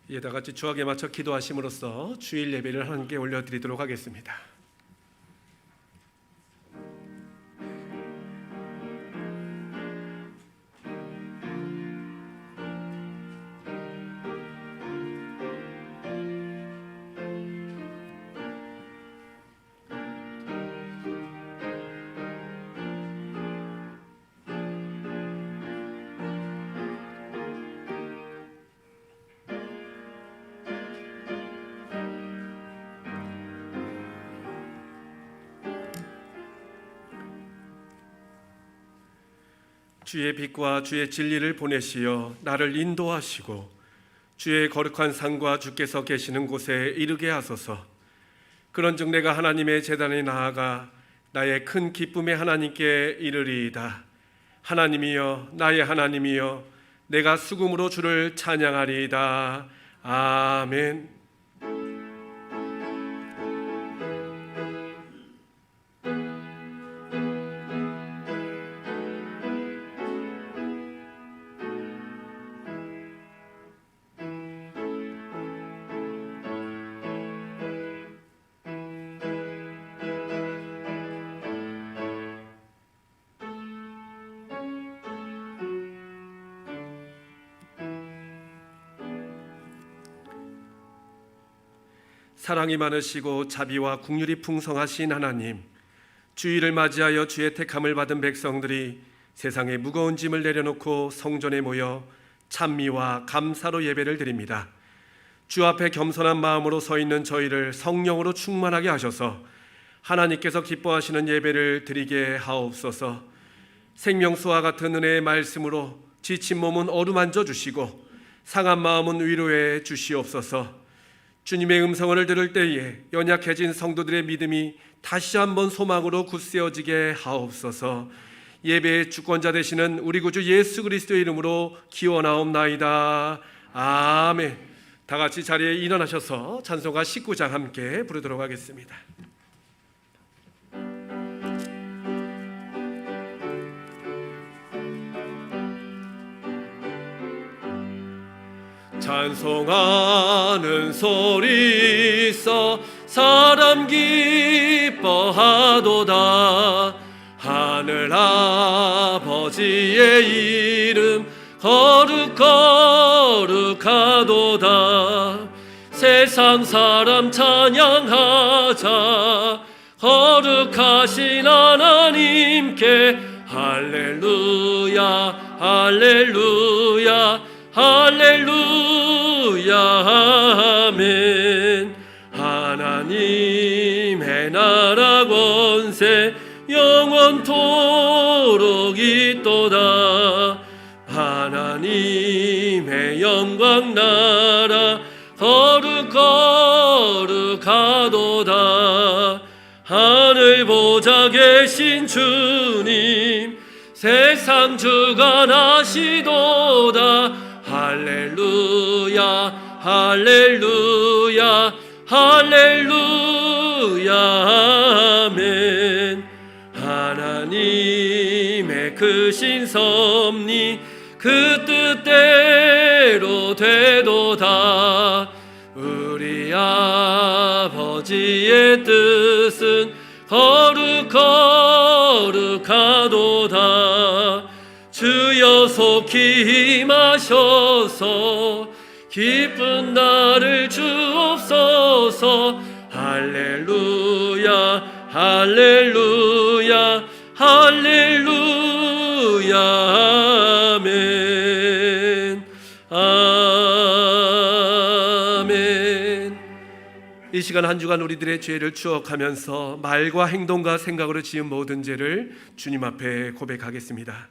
이에 다 같이 주악에 맞춰 기도하심으로써 주일 예배를 하나님께 올려드리도록 하겠습니다. 주의 빛과 주의 진리를 보내시어 나를 인도하시고 주의 거룩한 산과 주께서 계시는 곳에 이르게 하소서. 그런즉 내가 하나님의 제단에 나아가 나의 큰 기쁨의 하나님께 이르리이다. 하나님이여, 나의 하나님이여, 내가 수금으로 주를 찬양하리이다. 아멘. 사랑이 많으시고 자비와 긍휼이 풍성하신 하나님, 주일을 맞이하여 주의 택함을 받은 백성들이 세상의 무거운 짐을 내려놓고 성전에 모여 찬미와 감사로 예배를 드립니다. 주 앞에 겸손한 마음으로 서 있는 저희를 성령으로 충만하게 하셔서 하나님께서 기뻐하시는 예배를 드리게 하옵소서. 생명수와 같은 은혜의 말씀으로 지친 몸은 어루만져 주시고 상한 마음은 위로해 주시옵소서. 주님의 음성을 들을 때에 연약해진 성도들의 믿음이 다시 한번 소망으로 굳세어지게 하옵소서. 예배의 주권자 되시는 우리 구주 예수 그리스도의 이름으로 기원하옵나이다. 아멘. 다 같이 자리에 일어나셔서 찬송가 19장 함께 부르도록 하겠습니다. 찬송하는 소리 있어 사람 기뻐하도다. 하늘 아버지의 이름 거룩하도다. 세상 사람 찬양하자. 거룩하신 하나님께 할렐루야 할렐루야 할렐루야 아멘. 하나님의 나라 권세 영원토록 있도다. 하나님의 영광 나라 거룩하도다. 하늘 보좌 계신 주님 세상 주관하시도다. 할렐루야 할렐루야 할렐루야 아멘. 하나님의 크신 섭리 그 뜻대로 되도다. 우리 아버지의 뜻은 거룩하도다. 주여 속히 임하셔서 기쁜 날을 주옵소서. 할렐루야 할렐루야 할렐루야 아멘 아멘. 이 시간 한 주간 우리들의 죄를 추억하면서 말과 행동과 생각으로 지은 모든 죄를 주님 앞에 고백하겠습니다.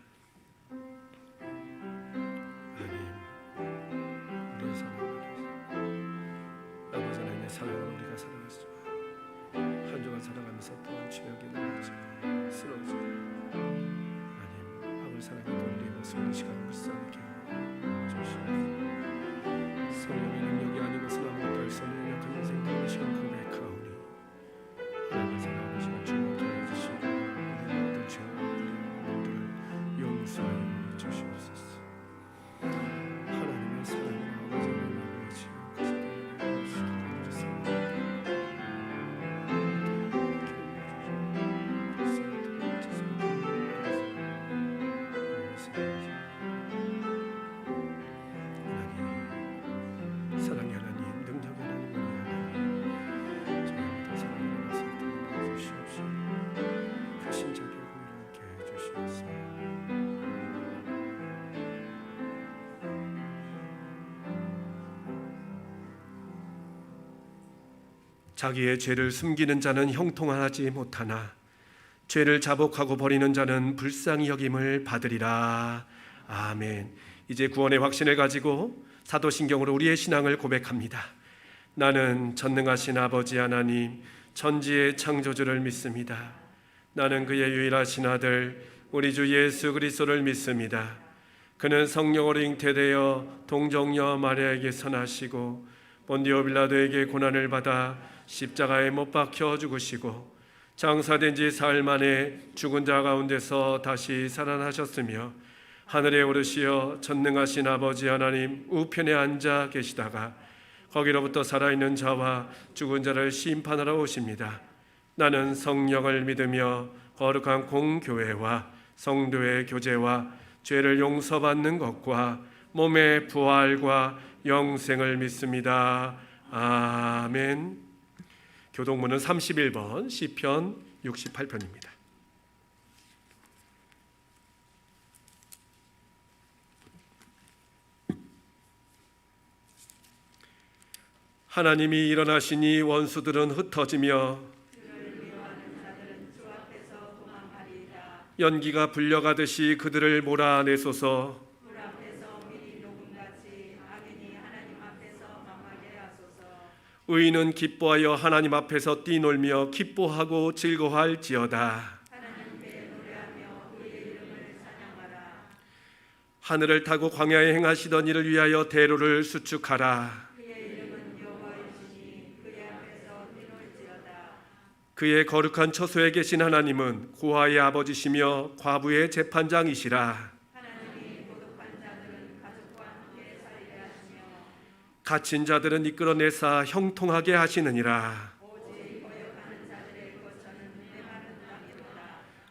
자기의 죄를 숨기는 자는 형통하지 못하나 죄를 자복하고 버리는 자는 불쌍히 여김을 받으리라. 아멘. 이제 구원의 확신을 가지고 사도신경으로 우리의 신앙을 고백합니다. 나는 전능하신 아버지 하나님 천지의 창조주를 믿습니다. 나는 그의 유일하신 아들 우리 주 예수 그리스도를 믿습니다. 그는 성령으로 잉태되어 동정녀 마리아에게서 나시고 본디오 빌라도에게 고난을 받아 십자가에 못 박혀 죽으시고 장사된 지 사흘 만에 죽은 자 가운데서 다시 살아나셨으며 하늘에 오르시어 전능하신 아버지 하나님 우편에 앉아 계시다가 거기로부터 살아있는 자와 죽은 자를 심판하러 오십니다. 나는 성령을 믿으며 거룩한 공교회와 성도의 교제와 죄를 용서받는 것과 몸의 부활과 영생을 믿습니다. 아멘. 교동문은 31번 시편 68편입니다. 하나님이 일어나시니 원수들은 흩어지며 연기가 불려가듯이 그들을 몰아내소서. 의인은 기뻐하여 하나님 앞에서 뛰놀며 기뻐하고 즐거워할지어다. 하늘을 타고 광야에 행하시던 이를 위하여 대로를 수축하라. 그의 거룩한 처소에 계신 하나님은 고아의 아버지시며 과부의 재판장이시라. 갇힌 자들은 이끌어내사 형통하게 하시느니라.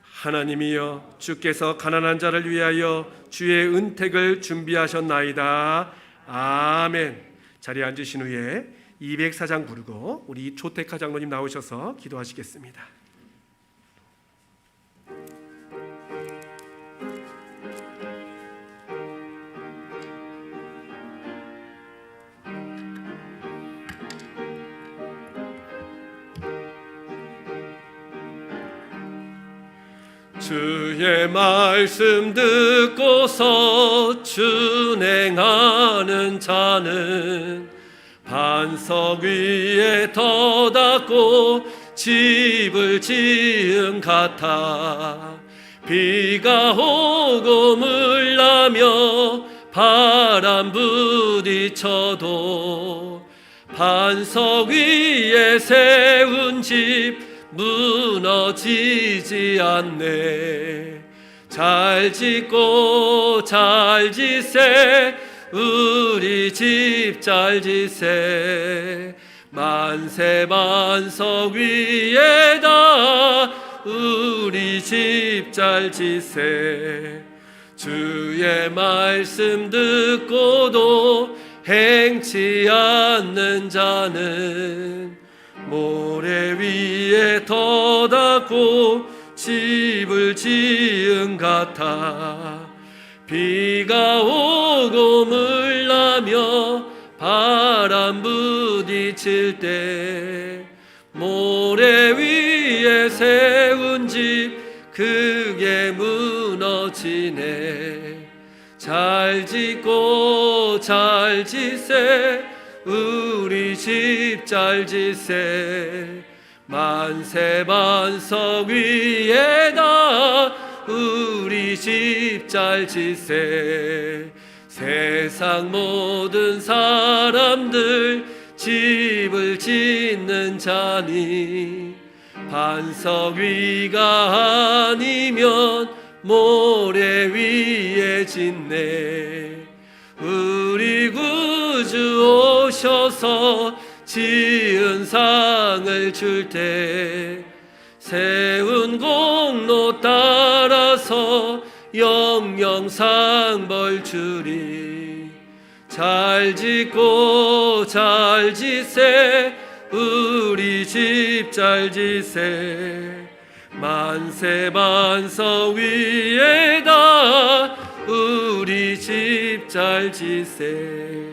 하나님이여 주께서 가난한 자를 위하여 주의 은택을 준비하셨나이다. 아멘. 자리에 앉으신 후에 204장 부르고 우리 조태카 장로님 나오셔서 기도하시겠습니다. 주의 말씀 듣고서 준행하는 자는 반석 위에 터닫고 집을 지은 같아. 비가 오고 물나며 바람 부딪혀도 반석 위에 세운 집 무너지지 않네. 잘 짓고 잘 지세 우리 집 잘 지세. 만세 반석 위에다 우리 집 잘 지세. 주의 말씀 듣고도 행치 않는 자는 모래 위에 터닫고 집을 지은 같아. 비가 오고 물나며 바람 부딪힐 때 모래 위에 세운 집 그게 무너지네. 잘 짓고 잘 지세 우리 집 잘 지세. 만세 반석 위에다 우리 집 잘 지세. 세상 모든 사람들 집을 짓는 자니 반석 위가 아니면 모래 위에 짓네. 우리 구주 오셔서 지은 상을 줄 때 세운 공로 따라서 영영 벌 주리. 잘 짓고 잘 지세 우리 집 잘 지세. 만세 반석 위에다 우리 집 잘 지세.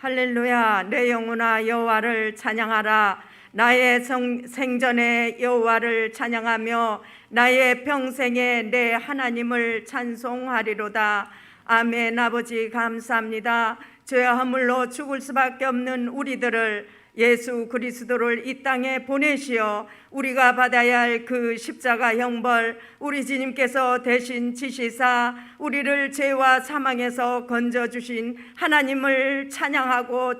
할렐루야. 내 영혼아 여호와를 찬양하라. 나의 생전에 여호와를 찬양하며 나의 평생에 내 하나님을 찬송하리로다. 아멘. 아버지 감사합니다. 죄와 허물로 죽을 수밖에 없는 우리들을 예수 그리스도를 이 땅에 보내시어 우리가 받아야 할 그 십자가 형벌 우리 주님께서 대신 지시사 우리를 죄와 사망에서 건져주신 하나님을 찬양하고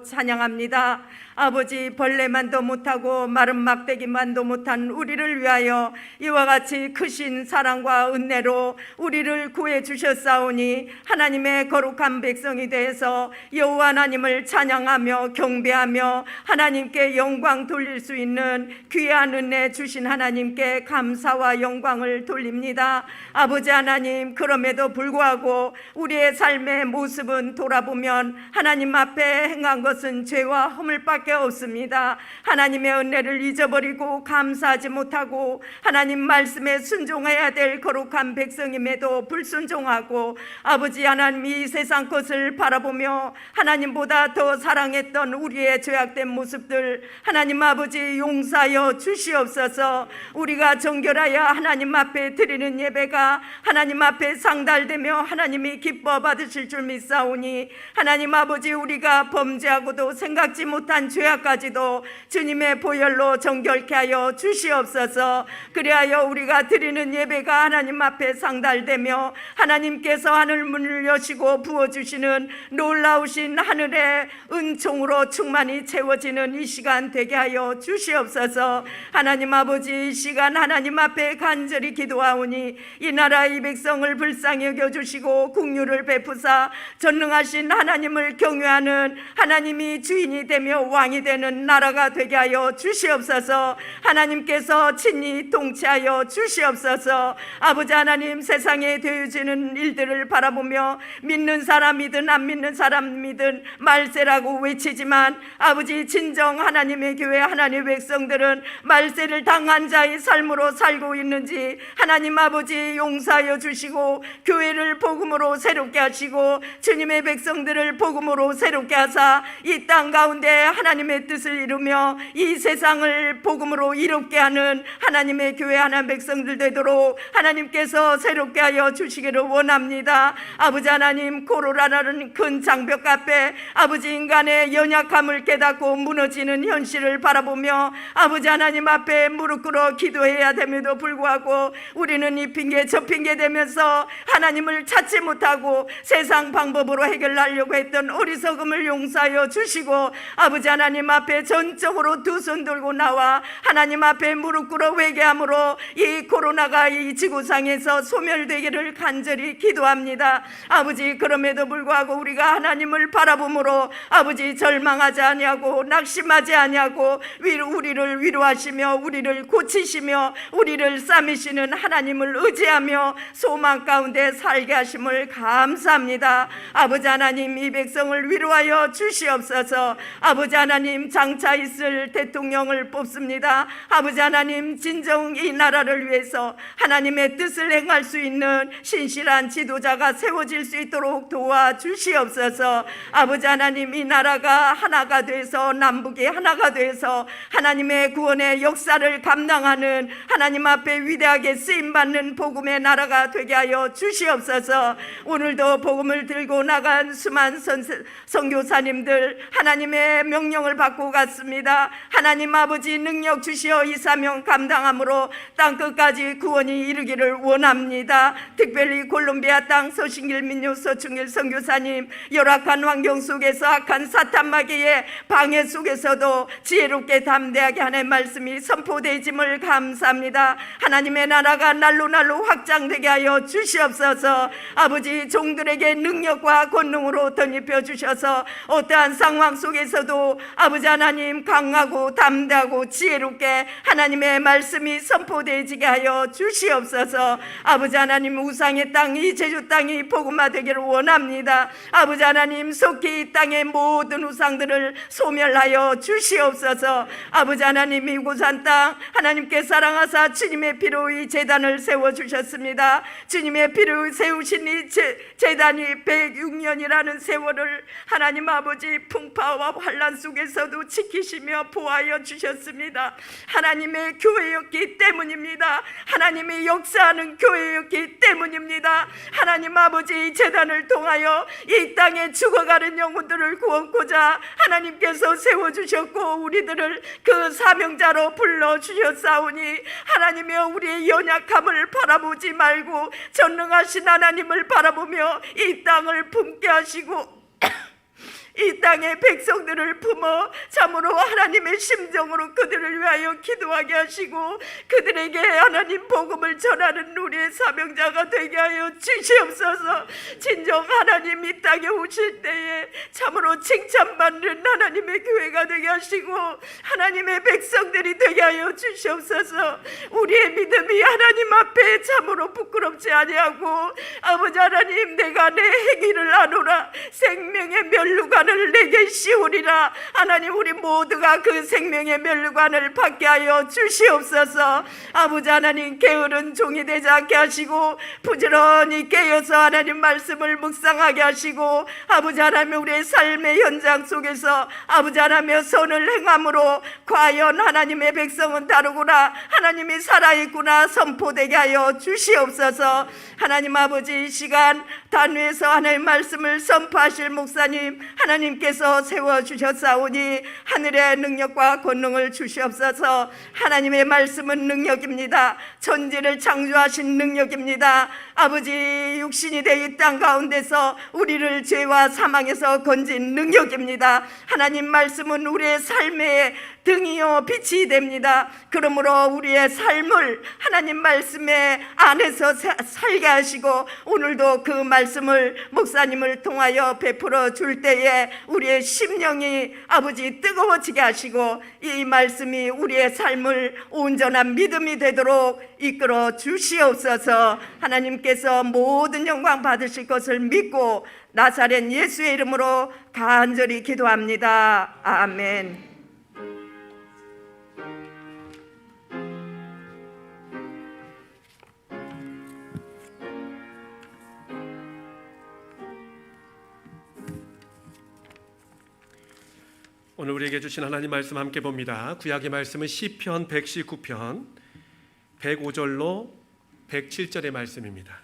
찬양합니다. 아버지, 벌레만도 못하고 마른 막대기만도 못한 우리를 위하여 이와 같이 크신 사랑과 은혜로 우리를 구해 주셨사오니 하나님의 거룩한 백성이 되어서 여호와 하나님을 찬양하며 경배하며 하나님께 영광 돌릴 수 있는 귀한 은혜 주신 하나님께 감사와 영광을 돌립니다. 아버지 하나님, 그럼에도 불구하고 우리의 삶의 모습은 돌아보면 하나님 앞에 행한 것은 죄와 허물밖에 없습니다. 하나님의 은혜를 잊어버리고 감사하지 못하고 하나님 말씀에 순종해야 될 거룩한 백성임에도 불순종하고 아버지 하나님, 이 세상 것을 바라보며 하나님보다 더 사랑했던 우리의 죄악된 모습들 하나님 아버지 용서하여 주시옵소서. 우리가 정결하여 하나님 앞에 드리는 예배가 하나님 앞에 상달되며 하나님이 기뻐 받으실 줄 믿사오니 하나님 아버지, 우리가 범죄하고도 생각지 못한 죄악까지도 주님의 보혈로 정결케 하여 주시옵소서. 그리하여 우리가 드리는 예배가 하나님 앞에 상달되며 하나님께서 하늘 문을 여시고 부어주시는 놀라우신 하늘의 은총으로 충만히 채워지는 이 시간 되게 하여 주시옵소서. 하나님 아버지, 이 시간 하나님 앞에 간절히 기도하오니 이 나라 이 백성을 불쌍히 여겨주시고 국류를 베푸사 전능하신 하나님을 경외하는 하나님이 주인이 되며 왕이 되는 나라가 되게 하여 주시옵소서. 하나님께서 친히 통치하여 주시옵소서. 아버지 하나님, 세상에 되어지는 일들을 바라보며 믿는 사람이든 안 믿는 사람이든 말세라고 외치지만 아버지, 진정 하나님의 교회 하나님의 백성들은 말세를 당한 자의 삶으로 살고 있는지 하나님 아버지 용서하여 주시고 교회를 복음으로 새롭게 하시고 주님의 백성들을 복음으로 새롭게 하사 이 땅 가운데 하나님의 뜻을 이루며 이 세상을 복음으로 이롭게 하는 하나님의 교회 하나님 백성들 되도록 하나님께서 새롭게 하여 주시기를 원합니다. 아버지 하나님, 코로나라는 큰 장벽 앞에 아버지 인간의 연약함을 깨닫고 무너지는 현실을 바라보며 아버지 하나님 앞에 무릎 꿇어 기도해야 됨에도 불구하고 우리는 이 핑계 저 핑계 대면서 하나님을 찾지 못하고 세상 방법으로 해결하려고 했던 어리석음을 용서하여 주시고 아버지 하나님 앞에 전적으로 두 손 들고 나와 하나님 앞에 무릎 꿇어 회개함으로 이 코로나가 이 지구상에서 소멸되기를 간절히 기도합니다. 아버지, 그럼에도 불구하고 우리가 하나님을 바라봄으로 아버지 절망하지 아니하고 낙심하지 아니하고 우리를 위로하시며 우리를 고치시며 우리를 싸매시는 하나님을 의지하며 소망 가운데 살게 하심을 감사합니다. 아버지 하나님, 이 백성을 위로하여 주시옵소서. 아버지 하나님, 장차 있을 대통령을 뽑습니다. 아버지 하나님, 진정 이 나라를 위해서 하나님의 뜻을 행할 수 있는 신실한 지도자가 세워질 수 있도록 도와주시옵소서. 아버지 하나님, 이 나라가 하나가 돼서 남북이 하나가 돼서 하나님의 구원의 역사를 감당하는 하나님 앞에 위대하게 쓰임받는 복음의 나라가 되게 하여 주시옵소서. 오늘도 복음을 들고 나간 수많은 선교사님들 하나님의 명령을 받고 갔습니다. 하나님 아버지, 능력 주시어 이 사명 감당함으로 땅끝까지 구원이 이르기를 원합니다. 특별히 콜롬비아 땅 서신길 민요 서충길 선교사님, 열악한 환경 속에서 악한 사탄 마귀의 방해 속에서도 지혜롭게 담대하게 하나님의 말씀이 선포되짐을 감사합니다. 하나님의 나라가 날로 확장되게 하여 주시옵소서. 아버지, 종들에게 능력과 권능으로 덧입혀 주셔서 어떠한 상황 속에서도 아버지 하나님 강하고 담대하고 지혜롭게 하나님의 말씀이 선포되지게 하여 주시옵소서. 아버지 하나님, 우상의 땅, 이 제주 땅이 복음화되기를 원합니다. 아버지 하나님, 속히 이 땅의 모든 우상들을 세상을 소멸하여 주시옵소서. 아버지 하나님, 이 고산 땅 하나님께 사랑하사 주님의 피로 이 제단을 세워주셨습니다. 주님의 피로 세우신 이 제단이 106년이라는 세월을 하나님 아버지 풍파와 환란 속에서도 지키시며 보호하여 주셨습니다. 하나님의 교회였기 때문입니다. 하나님의 역사하는 교회였기 때문입니다. 하나님 아버지, 이 제단을 통하여 이 땅에 죽어가는 영혼들을 구원코자 하나님께서 세워주셨고 우리들을 그 사명자로 불러주셨사오니 하나님이여, 우리의 연약함을 바라보지 말고 전능하신 하나님을 바라보며 이 땅을 품게 하시고 이 땅의 백성들을 품어 참으로 하나님의 심정으로 그들을 위하여 기도하게 하시고 그들에게 하나님 복음을 전하는 우리의 사명자가 되게 하여 주시옵소서. 진정 하나님 이 땅에 오실 때에 참으로 칭찬받는 하나님의 교회가 되게 하시고 하나님의 백성들이 되게 하여 주시옵소서. 우리의 믿음이 하나님 앞에 참으로 부끄럽지 아니하고 아버지 하나님, 내가 내 행위를 아노라 생명의 멸류관을 내게 씌우리라. 하나님, 우리 모두가 그 생명의 멸류관을 받게 하여 주시옵소서. 아버지 하나님, 게으른 종이 되지 않게 하시고 부지런히 깨어서 하나님 말씀을 묵상하게 하시고 아버지 하나님, 우리의 삶의 현장 속에서 아버지 하나님의 선을 행함으로 과연 하나님의 백성은 다르구나, 하나님이 살아있구나 선포되게 하여 주시옵소서. 하나님 아버지, 이 시간 단위에서 하나님 말씀을 선포하실 목사님 하나님께서 세워주셨사오니 하늘의 능력과 권능을 주시옵소서. 하나님의 말씀은 능력입니다. 천지를 창조하신 능력입니다. 아버지, 육신이 되어 이 땅 가운데서 우리를 죄와 사망에서 건진 능력입니다. 하나님 말씀은 우리의 삶의 등이요 빛이 됩니다. 그러므로 우리의 삶을 하나님 말씀의 안에서 살게 하시고 오늘도 그 말씀을 목사님을 통하여 베풀어 줄 때에 우리의 심령이 아버지 뜨거워지게 하시고 이 말씀이 우리의 삶을 온전한 믿음이 되도록 이끌어 주시옵소서. 하나님께서 모든 영광 받으실 것을 믿고 나사렛 예수의 이름으로 간절히 기도합니다. 아멘. 오늘 우리에게 주신 하나님 말씀 함께 봅니다. 구약의 말씀은 시편 119편 105절로 107절의 말씀입니다.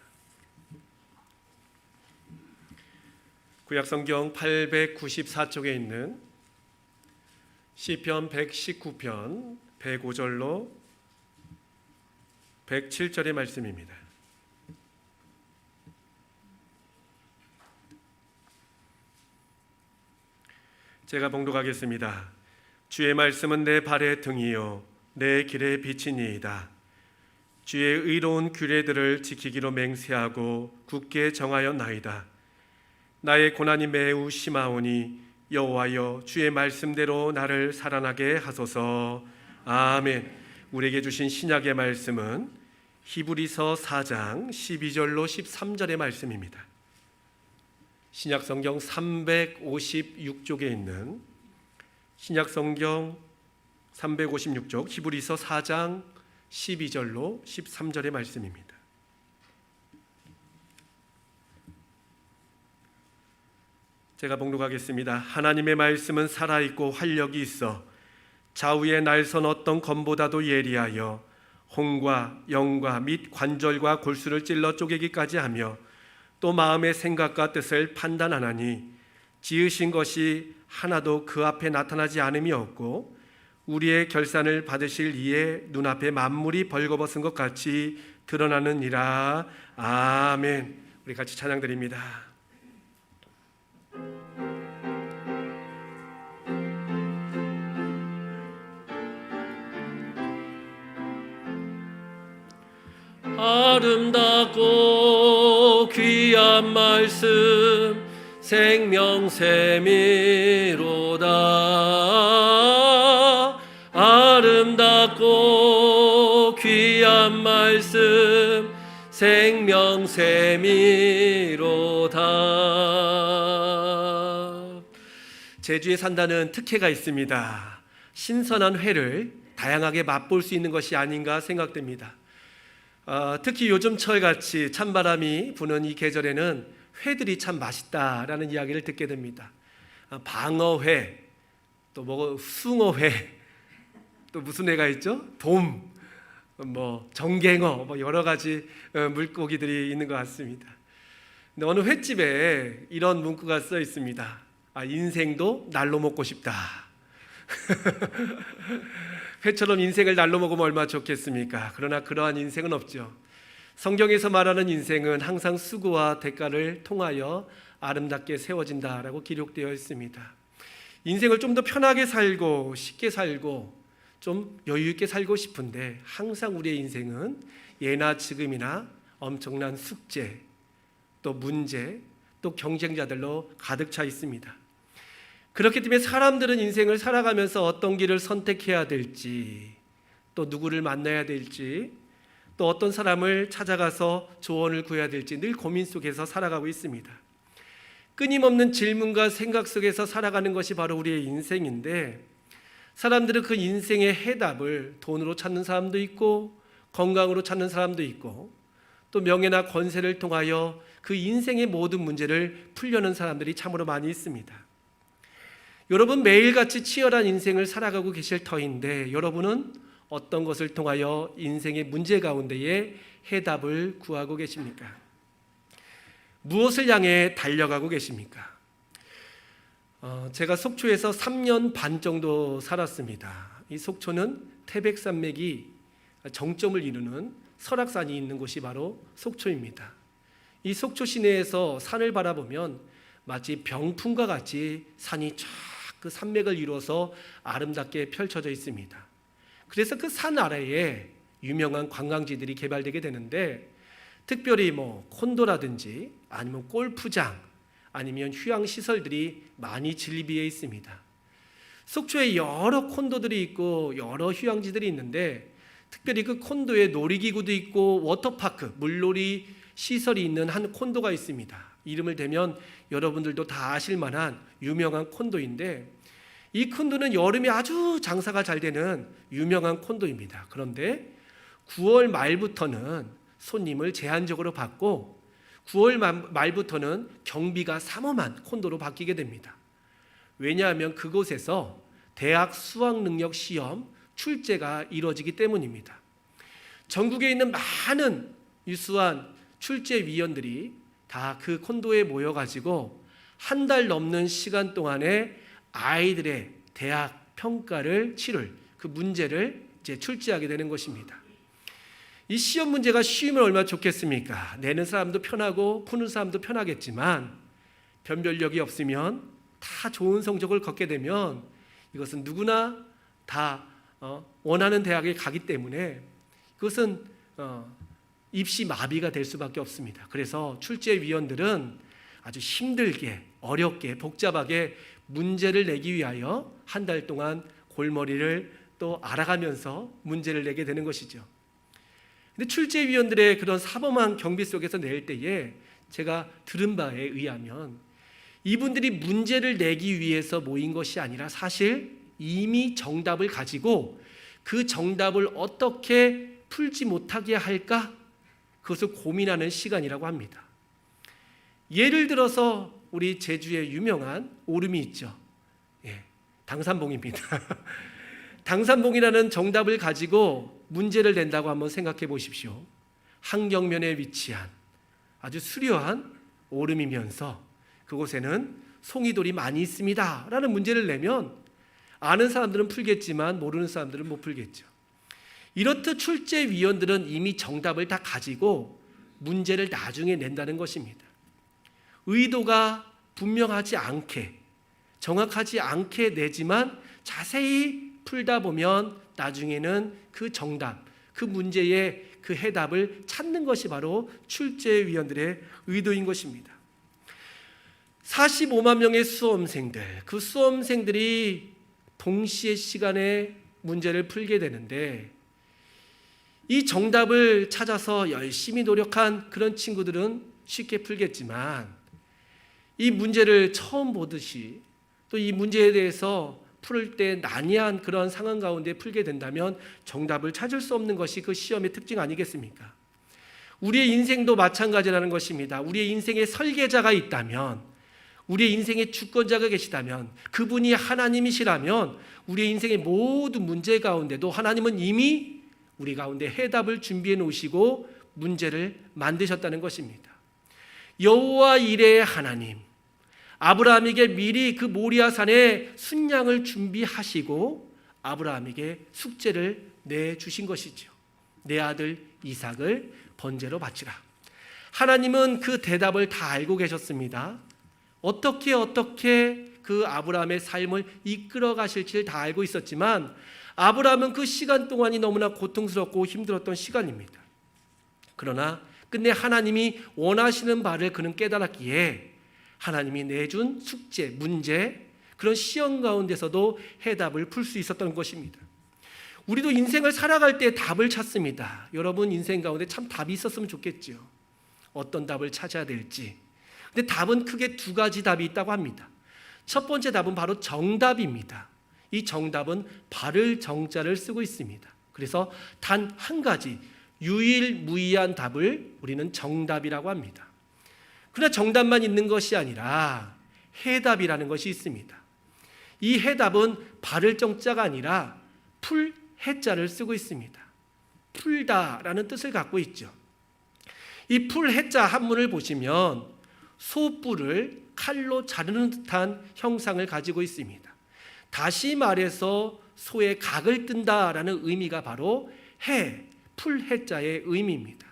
구약성경 894쪽에 있는 시편 119편 105절로 107절의 말씀입니다. 제가 봉독하겠습니다. 주의 말씀은 내 발의 등이요 내 길의 빛이니이다. 주의 의로운 규례들을 지키기로 맹세하고 굳게 정하였나이다. 나의 고난이 매우 심하오니 여호와여, 주의 말씀대로 나를 살아나게 하소서. 아멘. 우리에게 주신 신약의 말씀은 히브리서 4장 12절로 13절의 말씀입니다. 신약성경 356쪽에 있는 신약성경 356쪽 히브리서 4장 12절로 13절의 말씀입니다. 제가 봉독하겠습니다. 하나님의 말씀은 살아있고 활력이 있어 좌우에 날선 어떤 검보다도 예리하여 홍과 영과 및 관절과 골수를 찔러 쪼개기까지 하며 또 마음의 생각과 뜻을 판단하나니 지으신 것이 하나도 그 앞에 나타나지 않음이 없고 우리의 결산을 받으실 이의 눈앞에 만물이 벌거벗은 것 같이 드러나느니라. 아멘. 우리 같이 찬양드립니다. 아름답고 귀한 말씀 생명샘이로다. 아름답고 귀한 말씀 생명샘이로다. 제주에 산다는 특혜가 있습니다. 신선한 회를 다양하게 맛볼 수 있는 것이 아닌가 생각됩니다. 특히 요즘철 같이 찬바람이 부는 이 계절에는 회들이 참 맛있다라는 이야기를 듣게 됩니다. 방어회, 또 숭어회, 또 무슨 회가 있죠? 돔, 정갱어, 여러 가지 물고기들이 있는 것 같습니다. 근데 어느 횟집에 이런 문구가 써 있습니다. 인생도 날로 먹고 싶다. 회처럼 인생을 날로 먹으면 얼마나 좋겠습니까? 그러나 그러한 인생은 없죠. 성경에서 말하는 인생은 항상 수고와 대가를 통하여 아름답게 세워진다라고 기록되어 있습니다. 인생을 좀 더 편하게 살고 쉽게 살고 좀 여유 있게 살고 싶은데 항상 우리의 인생은 예나 지금이나 엄청난 숙제, 또 문제, 또 경쟁자들로 가득 차 있습니다. 그렇기 때문에 사람들은 인생을 살아가면서 어떤 길을 선택해야 될지, 또 누구를 만나야 될지, 또 어떤 사람을 찾아가서 조언을 구해야 될지 늘 고민 속에서 살아가고 있습니다. 끊임없는 질문과 생각 속에서 살아가는 것이 바로 우리의 인생인데, 사람들은 그 인생의 해답을 돈으로 찾는 사람도 있고 건강으로 찾는 사람도 있고 또 명예나 권세를 통하여 그 인생의 모든 문제를 풀려는 사람들이 참으로 많이 있습니다. 여러분 매일같이 치열한 인생을 살아가고 계실 터인데 여러분은 어떤 것을 통하여 인생의 문제 가운데에 해답을 구하고 계십니까? 무엇을 향해 달려가고 계십니까? 제가 속초에서 3년 반 정도 살았습니다. 이 속초는 태백산맥이 정점을 이루는 설악산이 있는 곳이 바로 속초입니다. 이 속초 시내에서 산을 바라보면 마치 병풍과 같이 산이 쫙 그 산맥을 이루어서 아름답게 펼쳐져 있습니다. 그래서 그 산 아래에 유명한 관광지들이 개발되게 되는데 특별히 콘도라든지 아니면 골프장 아니면 휴양시설들이 많이 진리비에 있습니다. 속초에 여러 콘도들이 있고 여러 휴양지들이 있는데 특별히 그 콘도에 놀이기구도 있고 워터파크, 물놀이 시설이 있는 한 콘도가 있습니다. 이름을 대면 여러분들도 다 아실 만한 유명한 콘도인데 이 콘도는 여름에 아주 장사가 잘 되는 유명한 콘도입니다. 그런데 9월 말부터는 손님을 제한적으로 받고 9월 말부터는 경비가 삼엄한 콘도로 바뀌게 됩니다. 왜냐하면 그곳에서 대학 수학능력 시험 출제가 이루어지기 때문입니다. 전국에 있는 많은 유수한 출제위원들이 다 그 콘도에 모여가지고 한 달 넘는 시간 동안에 아이들의 대학 평가를 치를 그 문제를 이제 출제하게 되는 것입니다. 이 시험 문제가 쉬우면 얼마나 좋겠습니까? 내는 사람도 편하고 푸는 사람도 편하겠지만 변별력이 없으면 다 좋은 성적을 거두게 되면 이것은 누구나 다 원하는 대학에 가기 때문에 그것은 입시 마비가 될 수밖에 없습니다. 그래서 출제위원들은 아주 힘들게 어렵게 복잡하게 문제를 내기 위하여 한 달 동안 골머리를 또 알아가면서 문제를 내게 되는 것이죠. 근데 출제위원들의 그런 사범한 경비 속에서 낼 때에 제가 들은 바에 의하면 이분들이 문제를 내기 위해서 모인 것이 아니라 사실 이미 정답을 가지고 그 정답을 어떻게 풀지 못하게 할까? 그것을 고민하는 시간이라고 합니다. 예를 들어서 우리 제주에 유명한 오름이 있죠. 당산봉입니다. 당산봉이라는 정답을 가지고 문제를 낸다고 한번 생각해 보십시오. 한경면에 위치한 아주 수려한 오름이면서 그곳에는 송이돌이 많이 있습니다 라는 문제를 내면 아는 사람들은 풀겠지만 모르는 사람들은 못 풀겠죠. 이렇듯 출제위원들은 이미 정답을 다 가지고 문제를 나중에 낸다는 것입니다. 의도가 분명하지 않게 정확하지 않게 내지만 자세히 풀다 보면 나중에는 그 정답, 그 문제의 그 해답을 찾는 것이 바로 출제위원들의 의도인 것입니다. 45만 명의 수험생들, 그 수험생들이 동시에 시간에 문제를 풀게 되는데 이 정답을 찾아서 열심히 노력한 그런 친구들은 쉽게 풀겠지만 이 문제를 처음 보듯이 또 이 문제에 대해서 풀 때 난해한 그런 상황 가운데 풀게 된다면 정답을 찾을 수 없는 것이 그 시험의 특징 아니겠습니까? 우리의 인생도 마찬가지라는 것입니다. 우리의 인생의 설계자가 있다면, 우리의 인생의 주권자가 계시다면, 그분이 하나님이시라면 우리의 인생의 모든 문제 가운데도 하나님은 이미 우리 가운데 해답을 준비해 놓으시고 문제를 만드셨다는 것입니다. 여호와 이레의 하나님, 아브라함에게 미리 그 모리아산에 순양을 준비하시고 아브라함에게 숙제를 내주신 것이죠. 내 아들 이삭을 번제로 바치라. 하나님은 그 대답을 다 알고 계셨습니다. 어떻게 그 아브라함의 삶을 이끌어 가실지를 다 알고 있었지만 아브라함은 그 시간 동안이 너무나 고통스럽고 힘들었던 시간입니다. 그러나 끝내 하나님이 원하시는 바를 그는 깨달았기에 하나님이 내준 숙제, 문제, 그런 시험 가운데서도 해답을 풀 수 있었던 것입니다. 우리도 인생을 살아갈 때 답을 찾습니다. 여러분 인생 가운데 참 답이 있었으면 좋겠죠. 어떤 답을 찾아야 될지. 근데 답은 크게 두 가지 답이 있다고 합니다. 첫 번째 답은 바로 정답입니다. 이 정답은 바를 정자를 쓰고 있습니다. 그래서 단 한 가지 유일무이한 답을 우리는 정답이라고 합니다. 그러나 정답만 있는 것이 아니라 해답이라는 것이 있습니다. 이 해답은 바를 정자가 아니라 풀 해자를 쓰고 있습니다. 풀다라는 뜻을 갖고 있죠. 이 풀 해자 한문을 보시면 소뿔을 칼로 자르는 듯한 형상을 가지고 있습니다. 다시 말해서 소의 각을 뜬다라는 의미가 바로 풀 해자의 의미입니다.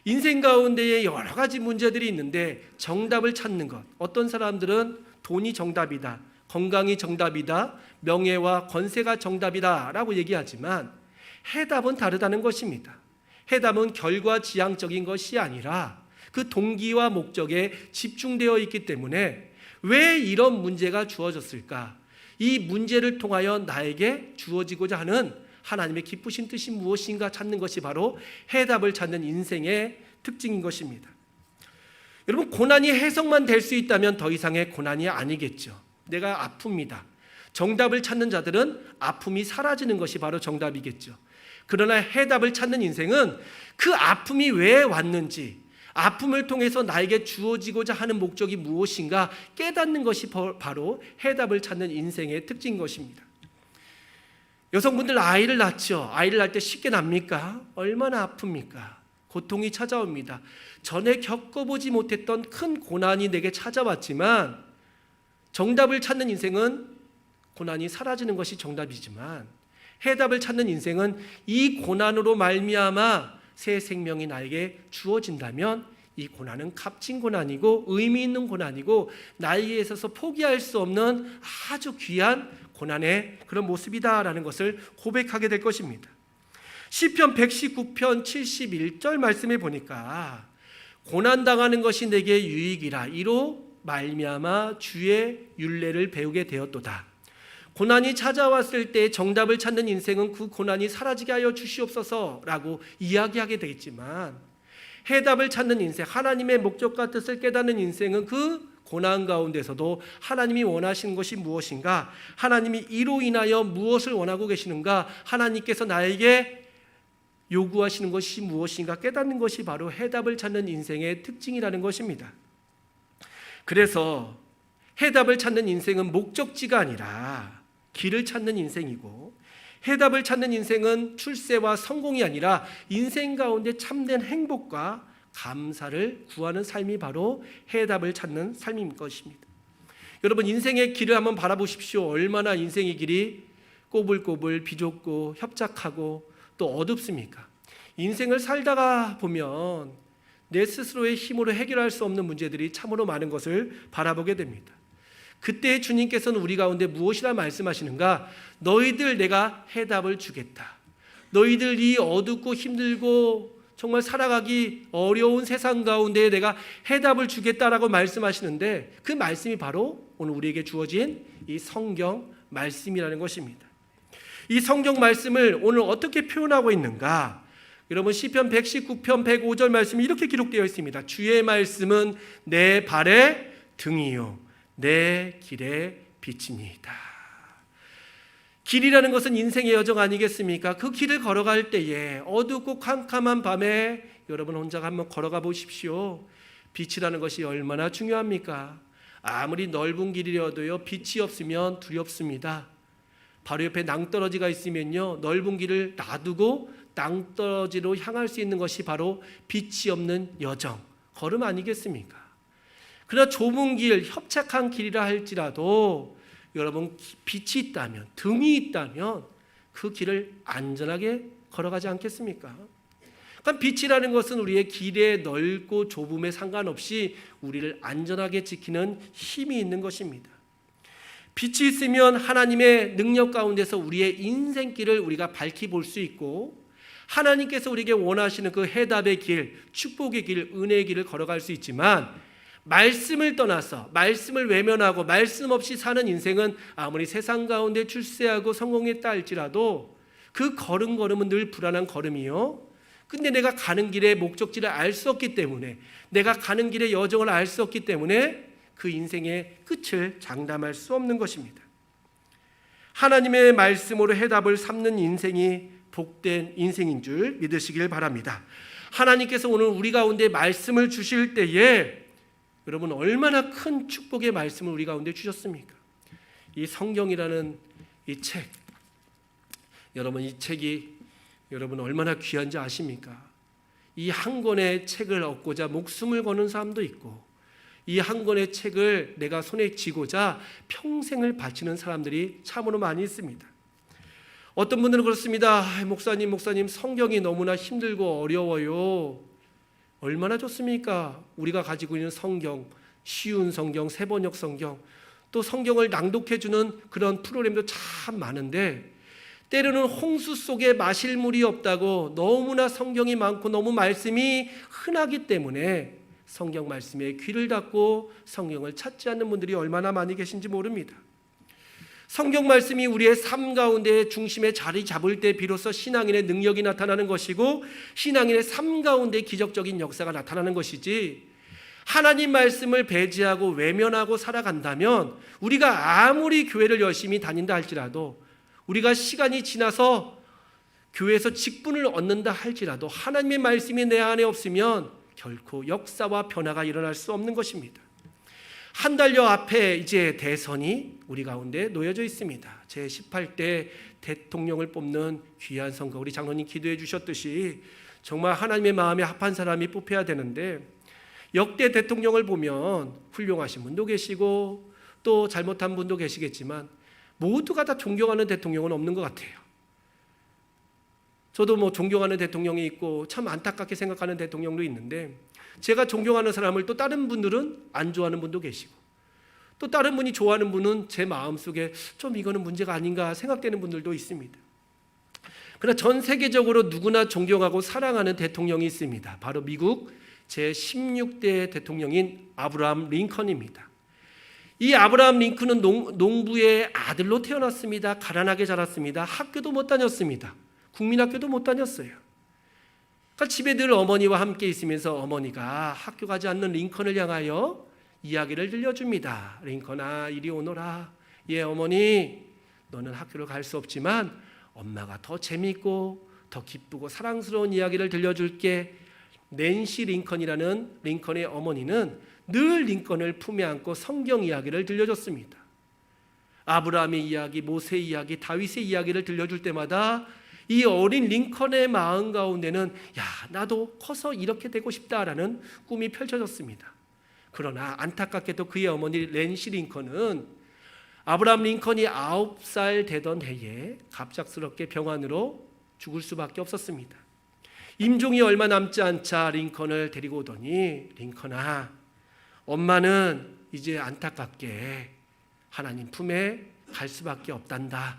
인생 가운데에 여러 가지 문제들이 있는데 정답을 찾는 것, 어떤 사람들은 돈이 정답이다, 건강이 정답이다, 명예와 권세가 정답이다 라고 얘기하지만 해답은 다르다는 것입니다. 해답은 결과지향적인 것이 아니라 그 동기와 목적에 집중되어 있기 때문에 왜 이런 문제가 주어졌을까? 이 문제를 통하여 나에게 주어지고자 하는 하나님의 기쁘신 뜻이 무엇인가 찾는 것이 바로 해답을 찾는 인생의 특징인 것입니다. 여러분 고난이 해석만 될 수 있다면 더 이상의 고난이 아니겠죠. 내가 아픕니다. 정답을 찾는 자들은 아픔이 사라지는 것이 바로 정답이겠죠. 그러나 해답을 찾는 인생은 그 아픔이 왜 왔는지, 아픔을 통해서 나에게 주어지고자 하는 목적이 무엇인가 깨닫는 것이 바로 해답을 찾는 인생의 특징인 것입니다. 여성분들 아이를 낳죠. 아이를 낳을 때 쉽게 납니까? 얼마나 아픕니까? 고통이 찾아옵니다. 전에 겪어보지 못했던 큰 고난이 내게 찾아왔지만 정답을 찾는 인생은 고난이 사라지는 것이 정답이지만 해답을 찾는 인생은 이 고난으로 말미암아 새 생명이 나에게 주어진다면 이 고난은 값진 고난이고 의미 있는 고난이고 나에게 있어서 포기할 수 없는 아주 귀한 고난의 그런 모습이다라는 것을 고백하게 될 것입니다. 시편 119편 71절 말씀에 보니까 고난당하는 것이 내게 유익이라 이로 말미암아 주의 율례를 배우게 되었도다. 고난이 찾아왔을 때 정답을 찾는 인생은 그 고난이 사라지게 하여 주시옵소서라고 이야기하게 되겠지만 해답을 찾는 인생, 하나님의 목적과 뜻을 깨닫는 인생은 그 고난 가운데서도 하나님이 원하시는 것이 무엇인가, 하나님이 이로 인하여 무엇을 원하고 계시는가, 하나님께서 나에게 요구하시는 것이 무엇인가 깨닫는 것이 바로 해답을 찾는 인생의 특징이라는 것입니다. 그래서 해답을 찾는 인생은 목적지가 아니라 길을 찾는 인생이고, 해답을 찾는 인생은 출세와 성공이 아니라 인생 가운데 참된 행복과 감사를 구하는 삶이 바로 해답을 찾는 삶인 것입니다. 여러분 인생의 길을 한번 바라보십시오. 얼마나 인생의 길이 꼬불꼬불 비좁고 협착하고 또 어둡습니까? 인생을 살다가 보면 내 스스로의 힘으로 해결할 수 없는 문제들이 참으로 많은 것을 바라보게 됩니다. 그때 주님께서는 우리 가운데 무엇이라 말씀하시는가? 너희들 내가 해답을 주겠다. 너희들 이 어둡고 힘들고 정말 살아가기 어려운 세상 가운데 내가 해답을 주겠다라고 말씀하시는데 그 말씀이 바로 오늘 우리에게 주어진 이 성경 말씀이라는 것입니다. 이 성경 말씀을 오늘 어떻게 표현하고 있는가? 여러분 시편 119편 105절 말씀이 이렇게 기록되어 있습니다. 주의 말씀은 내 발의 등이요 내 길의 빛입니다. 길이라는 것은 인생의 여정 아니겠습니까? 그 길을 걸어갈 때에 어둡고 캄캄한 밤에 여러분 혼자 한번 걸어가 보십시오. 빛이라는 것이 얼마나 중요합니까? 아무리 넓은 길이라도요, 빛이 없으면 두렵습니다. 바로 옆에 낭떠러지가 있으면요, 넓은 길을 놔두고 낭떠러지로 향할 수 있는 것이 바로 빛이 없는 여정, 걸음 아니겠습니까? 그러나 좁은 길, 협착한 길이라 할지라도 여러분 빛이 있다면, 등이 있다면 그 길을 안전하게 걸어가지 않겠습니까? 그러니까 빛이라는 것은 우리의 길의 넓고 좁음에 상관없이 우리를 안전하게 지키는 힘이 있는 것입니다. 빛이 있으면 하나님의 능력 가운데서 우리의 인생길을 우리가 밝히 볼 수 있고, 하나님께서 우리에게 원하시는 그 해답의 길, 축복의 길, 은혜의 길을 걸어갈 수 있지만, 말씀을 떠나서 말씀을 외면하고 말씀 없이 사는 인생은 아무리 세상 가운데 출세하고 성공했다 할지라도 그 걸음은 늘 불안한 걸음이요, 근데 내가 가는 길의 목적지를 알 수 없기 때문에, 내가 가는 길의 여정을 알 수 없기 때문에 그 인생의 끝을 장담할 수 없는 것입니다. 하나님의 말씀으로 해답을 삼는 인생이 복된 인생인 줄 믿으시길 바랍니다. 하나님께서 오늘 우리 가운데 말씀을 주실 때에 여러분 얼마나 큰 축복의 말씀을 우리 가운데 주셨습니까? 이 성경이라는 이 책, 여러분 이 책이 여러분 얼마나 귀한지 아십니까? 이 한 권의 책을 얻고자 목숨을 거는 사람도 있고, 이 한 권의 책을 내가 손에 쥐고자 평생을 바치는 사람들이 참으로 많이 있습니다. 어떤 분들은 그렇습니다. 목사님 성경이 너무나 힘들고 어려워요. 얼마나 좋습니까? 우리가 가지고 있는 성경, 쉬운 성경, 세번역 성경, 또 성경을 낭독해주는 그런 프로그램도 참 많은데, 때로는 홍수 속에 마실 물이 없다고 너무나 성경이 많고 너무 말씀이 흔하기 때문에 성경 말씀에 귀를 닫고 성경을 찾지 않는 분들이 얼마나 많이 계신지 모릅니다. 성경 말씀이 우리의 삶 가운데 중심에 자리 잡을 때 비로소 신앙인의 능력이 나타나는 것이고, 신앙인의 삶 가운데 기적적인 역사가 나타나는 것이지, 하나님 말씀을 배제하고 외면하고 살아간다면 우리가 아무리 교회를 열심히 다닌다 할지라도, 우리가 시간이 지나서 교회에서 직분을 얻는다 할지라도 하나님의 말씀이 내 안에 없으면 결코 역사와 변화가 일어날 수 없는 것입니다. 한 달여 앞에 이제 대선이 우리 가운데 놓여져 있습니다. 제18대 대통령을 뽑는 귀한 선거, 우리 장로님 기도해 주셨듯이 정말 하나님의 마음에 합한 사람이 뽑혀야 되는데, 역대 대통령을 보면 훌륭하신 분도 계시고 또 잘못한 분도 계시겠지만 모두가 다 존경하는 대통령은 없는 것 같아요. 저도 존경하는 대통령이 있고 참 안타깝게 생각하는 대통령도 있는데, 제가 존경하는 사람을 또 다른 분들은 안 좋아하는 분도 계시고, 또 다른 분이 좋아하는 분은 제 마음속에 좀 이거는 문제가 아닌가 생각되는 분들도 있습니다. 그러나 전 세계적으로 누구나 존경하고 사랑하는 대통령이 있습니다. 바로 미국 제16대 대통령인 아브라함 링컨입니다. 이 아브라함 링컨은 농부의 아들로 태어났습니다. 가난하게 자랐습니다. 학교도 못 다녔습니다. 국민학교도 못 다녔어요. 그러니까 집에 늘 어머니와 함께 있으면서 어머니가 학교 가지 않는 링컨을 향하여 이야기를 들려줍니다. 링컨아, 이리 오너라. 예, 어머니, 너는 학교를 갈 수 없지만 엄마가 더 재미있고 더 기쁘고 사랑스러운 이야기를 들려줄게. 낸시 링컨이라는 링컨의 어머니는 늘 링컨을 품에 안고 성경 이야기를 들려줬습니다. 아브라함의 이야기, 모세의 이야기, 다윗의 이야기를 들려줄 때마다 이 어린 링컨의 마음 가운데는 야, 나도 커서 이렇게 되고 싶다라는 꿈이 펼쳐졌습니다. 그러나 안타깝게도 그의 어머니 낸시 링컨은 아브라함 링컨이 9살 되던 해에 갑작스럽게 병환으로 죽을 수밖에 없었습니다. 임종이 얼마 남지 않자 링컨을 데리고 오더니, 링컨아, 엄마는 이제 안타깝게 하나님 품에 갈 수밖에 없단다.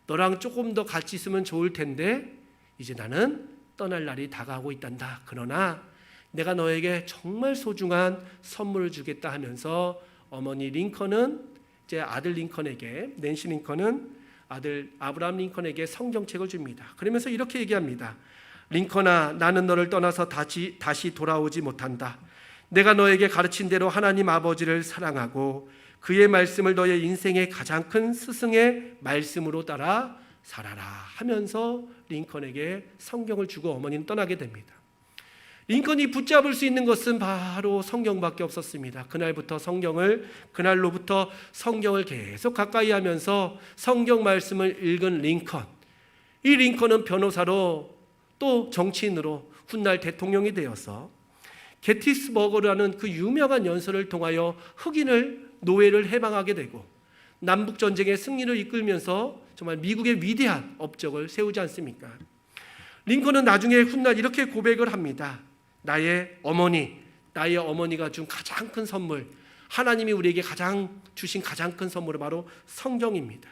너랑 조금 더 같이 있으면 좋을 텐데 이제 나는 떠날 날이 다가오고 있단다. 그러나 내가 너에게 정말 소중한 선물을 주겠다 하면서 어머니 링컨은 이제 아들 링컨에게, 낸시 링컨은 아들 아브라함 링컨에게 성경책을 줍니다. 그러면서 이렇게 얘기합니다. 링컨아, 나는 너를 떠나서 다시 돌아오지 못한다. 내가 너에게 가르친 대로 하나님 아버지를 사랑하고 그의 말씀을 너의 인생의 가장 큰 스승의 말씀으로 따라 살아라 하면서 링컨에게 성경을 주고 어머니는 떠나게 됩니다. 링컨이 붙잡을 수 있는 것은 바로 성경밖에 없었습니다. 그날로부터 성경을 계속 가까이 하면서 성경 말씀을 읽은 링컨. 이 링컨은 변호사로 또 정치인으로 훗날 대통령이 되어서 게티스버그라는 그 유명한 연설을 통하여 흑인을 노예를 해방하게 되고 남북전쟁의 승리를 이끌면서 정말 미국의 위대한 업적을 세우지 않습니까? 링컨은 나중에 훗날 이렇게 고백을 합니다. 나의 어머니가 준 가장 큰 선물, 하나님이 우리에게 주신 가장 큰 선물은 바로 성경입니다.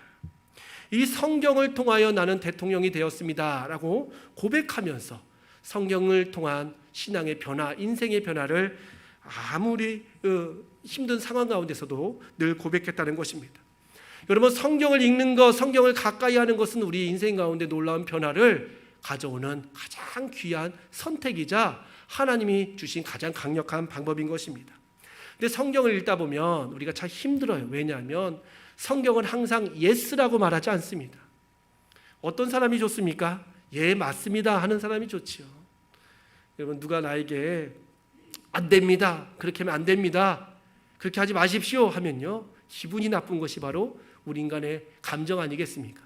이 성경을 통하여 나는 대통령이 되었습니다 라고 고백하면서 성경을 통한 신앙의 변화, 인생의 변화를 아무리 힘든 상황 가운데서도 늘 고백했다는 것입니다. 여러분, 성경을 읽는 것, 성경을 가까이 하는 것은 우리 인생 가운데 놀라운 변화를 가져오는 가장 귀한 선택이자 하나님이 주신 가장 강력한 방법인 것입니다. 근데 성경을 읽다 보면 우리가 참 힘들어요. 왜냐하면 성경은 항상 예스라고 말하지 않습니다. 어떤 사람이 좋습니까? 예, 맞습니다 하는 사람이 좋지요. 여러분, 누가 나에게 안 됩니다, 그렇게 하면 안 됩니다, 그렇게 하지 마십시오 하면요, 기분이 나쁜 것이 바로 우리 인간의 감정 아니겠습니까?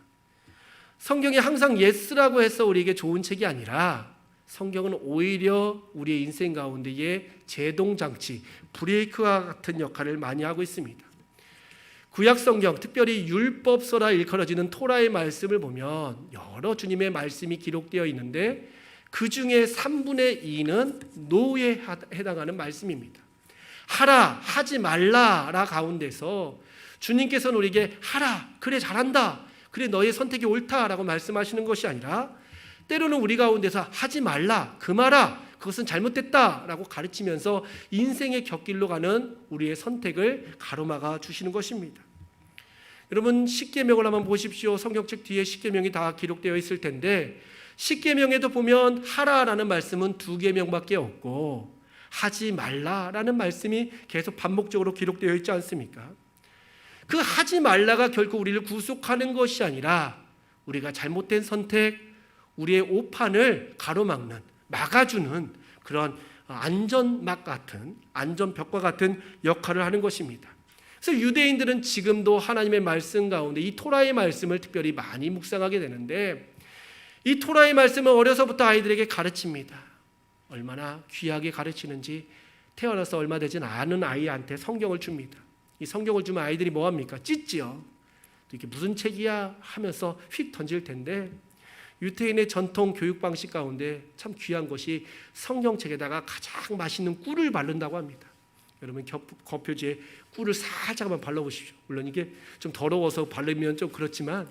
성경이 항상 예스라고 해서 우리에게 좋은 책이 아니라 성경은 오히려 우리의 인생 가운데의 제동장치, 브레이크와 같은 역할을 많이 하고 있습니다. 구약 성경, 특별히 율법서라 일컬어지는 토라의 말씀을 보면 여러 주님의 말씀이 기록되어 있는데 그 중에 3분의 2는 노에 해당하는 말씀입니다. 하라, 하지 말라라 가운데서 주님께서는 우리에게 하라, 그래 잘한다, 그래 너의 선택이 옳다라고 말씀하시는 것이 아니라 때로는 우리 가운데서 하지 말라, 금하라, 그것은 잘못됐다라고 가르치면서 인생의 곁길로 가는 우리의 선택을 가로막아 주시는 것입니다. 여러분, 십계명을 한번 보십시오. 성경책 뒤에 십계명이 다 기록되어 있을 텐데 십계명에도 보면 하라라는 말씀은 2계명밖에 없고 하지 말라라는 말씀이 계속 반복적으로 기록되어 있지 않습니까? 그 하지 말라가 결코 우리를 구속하는 것이 아니라 우리가 잘못된 선택, 우리의 오판을 가로막는, 막아주는 그런 안전막 같은, 안전벽과 같은 역할을 하는 것입니다. 그래서 유대인들은 지금도 하나님의 말씀 가운데 이 토라의 말씀을 특별히 많이 묵상하게 되는데 이 토라의 말씀을 어려서부터 아이들에게 가르칩니다. 얼마나 귀하게 가르치는지 태어나서 얼마 되진 않은 아이한테 성경을 줍니다. 이 성경을 주면 아이들이 뭐합니까? 찢지요. 이게 무슨 책이야 하면서 휙 던질 텐데 유태인의 전통 교육 방식 가운데 참 귀한 것이 성경책에다가 가장 맛있는 꿀을 바른다고 합니다. 여러분, 겉표지에 꿀을 살짝만 발라보십시오. 물론 이게 좀 더러워서 바르면 좀 그렇지만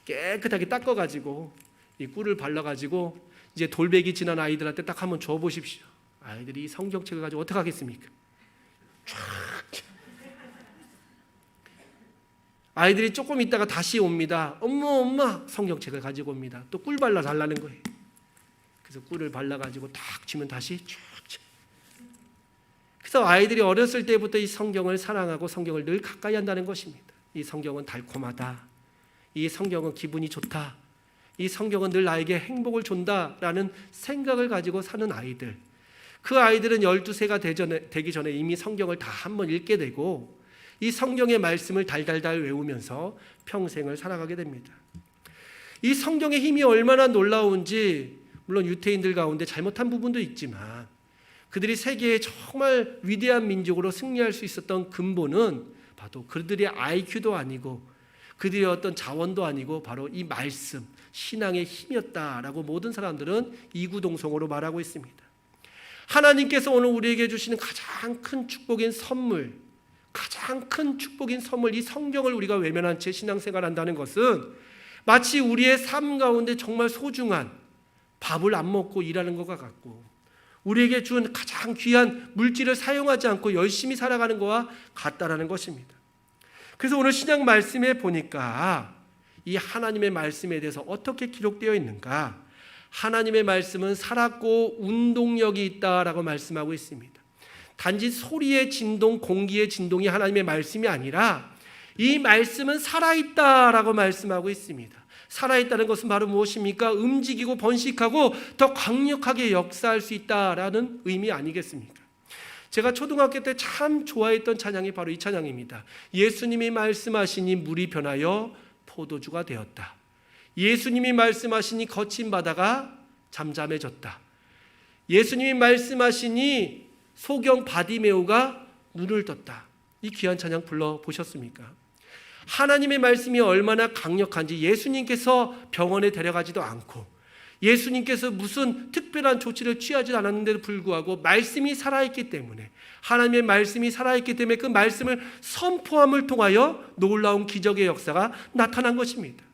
깨끗하게 닦아가지고 이 꿀을 발라가지고 이제 돌배기 지난 아이들한테 딱 한번 줘보십시오. 아이들이 이 성경책을 가지고 어떻게 하겠습니까? 아이들이 조금 있다가 다시 옵니다. 엄마 성경책을 가지고 옵니다. 또 꿀 발라 달라는 거예요. 그래서 꿀을 발라가지고 탁 주면 다시 쭉. 그래서 아이들이 어렸을 때부터 이 성경을 사랑하고 성경을 늘 가까이 한다는 것입니다. 이 성경은 달콤하다, 이 성경은 기분이 좋다, 이 성경은 늘 나에게 행복을 준다라는 생각을 가지고 사는 아이들, 그 아이들은 12세가 되기 전에 이미 성경을 다 한번 읽게 되고 이 성경의 말씀을 달달달 외우면서 평생을 살아가게 됩니다. 이 성경의 힘이 얼마나 놀라운지 물론 유태인들 가운데 잘못한 부분도 있지만 그들이 세계에 정말 위대한 민족으로 승리할 수 있었던 근본은 바로 그들의 IQ도 아니고 그들의 어떤 자원도 아니고 바로 이 말씀, 신앙의 힘이었다라고 모든 사람들은 이구동성으로 말하고 있습니다. 하나님께서 오늘 우리에게 주시는 가장 큰 축복인 선물, 이 성경을 우리가 외면한 채 신앙생활한다는 것은 마치 우리의 삶 가운데 정말 소중한 밥을 안 먹고 일하는 것과 같고 우리에게 준 가장 귀한 물질을 사용하지 않고 열심히 살아가는 것과 같다라는 것입니다. 그래서 오늘 신약 말씀에 보니까 이 하나님의 말씀에 대해서 어떻게 기록되어 있는가? 하나님의 말씀은 살았고 운동력이 있다라고 말씀하고 있습니다. 단지 소리의 진동, 공기의 진동이 하나님의 말씀이 아니라 이 말씀은 살아있다라고 말씀하고 있습니다. 살아있다는 것은 바로 무엇입니까? 움직이고 번식하고 더 강력하게 역사할 수 있다라는 의미 아니겠습니까? 제가 초등학교 때 참 좋아했던 찬양이 바로 이 찬양입니다. 예수님이 말씀하시니 물이 변하여 포도주가 되었다. 예수님이 말씀하시니 거친 바다가 잠잠해졌다. 예수님이 말씀하시니 소경 바디메오가 눈을 떴다. 이 귀한 찬양 불러보셨습니까? 하나님의 말씀이 얼마나 강력한지 예수님께서 병원에 데려가지도 않고 예수님께서 무슨 특별한 조치를 취하지 않았는데도 불구하고 말씀이 살아있기 때문에, 하나님의 말씀이 살아있기 때문에 그 말씀을 선포함을 통하여 놀라운 기적의 역사가 나타난 것입니다.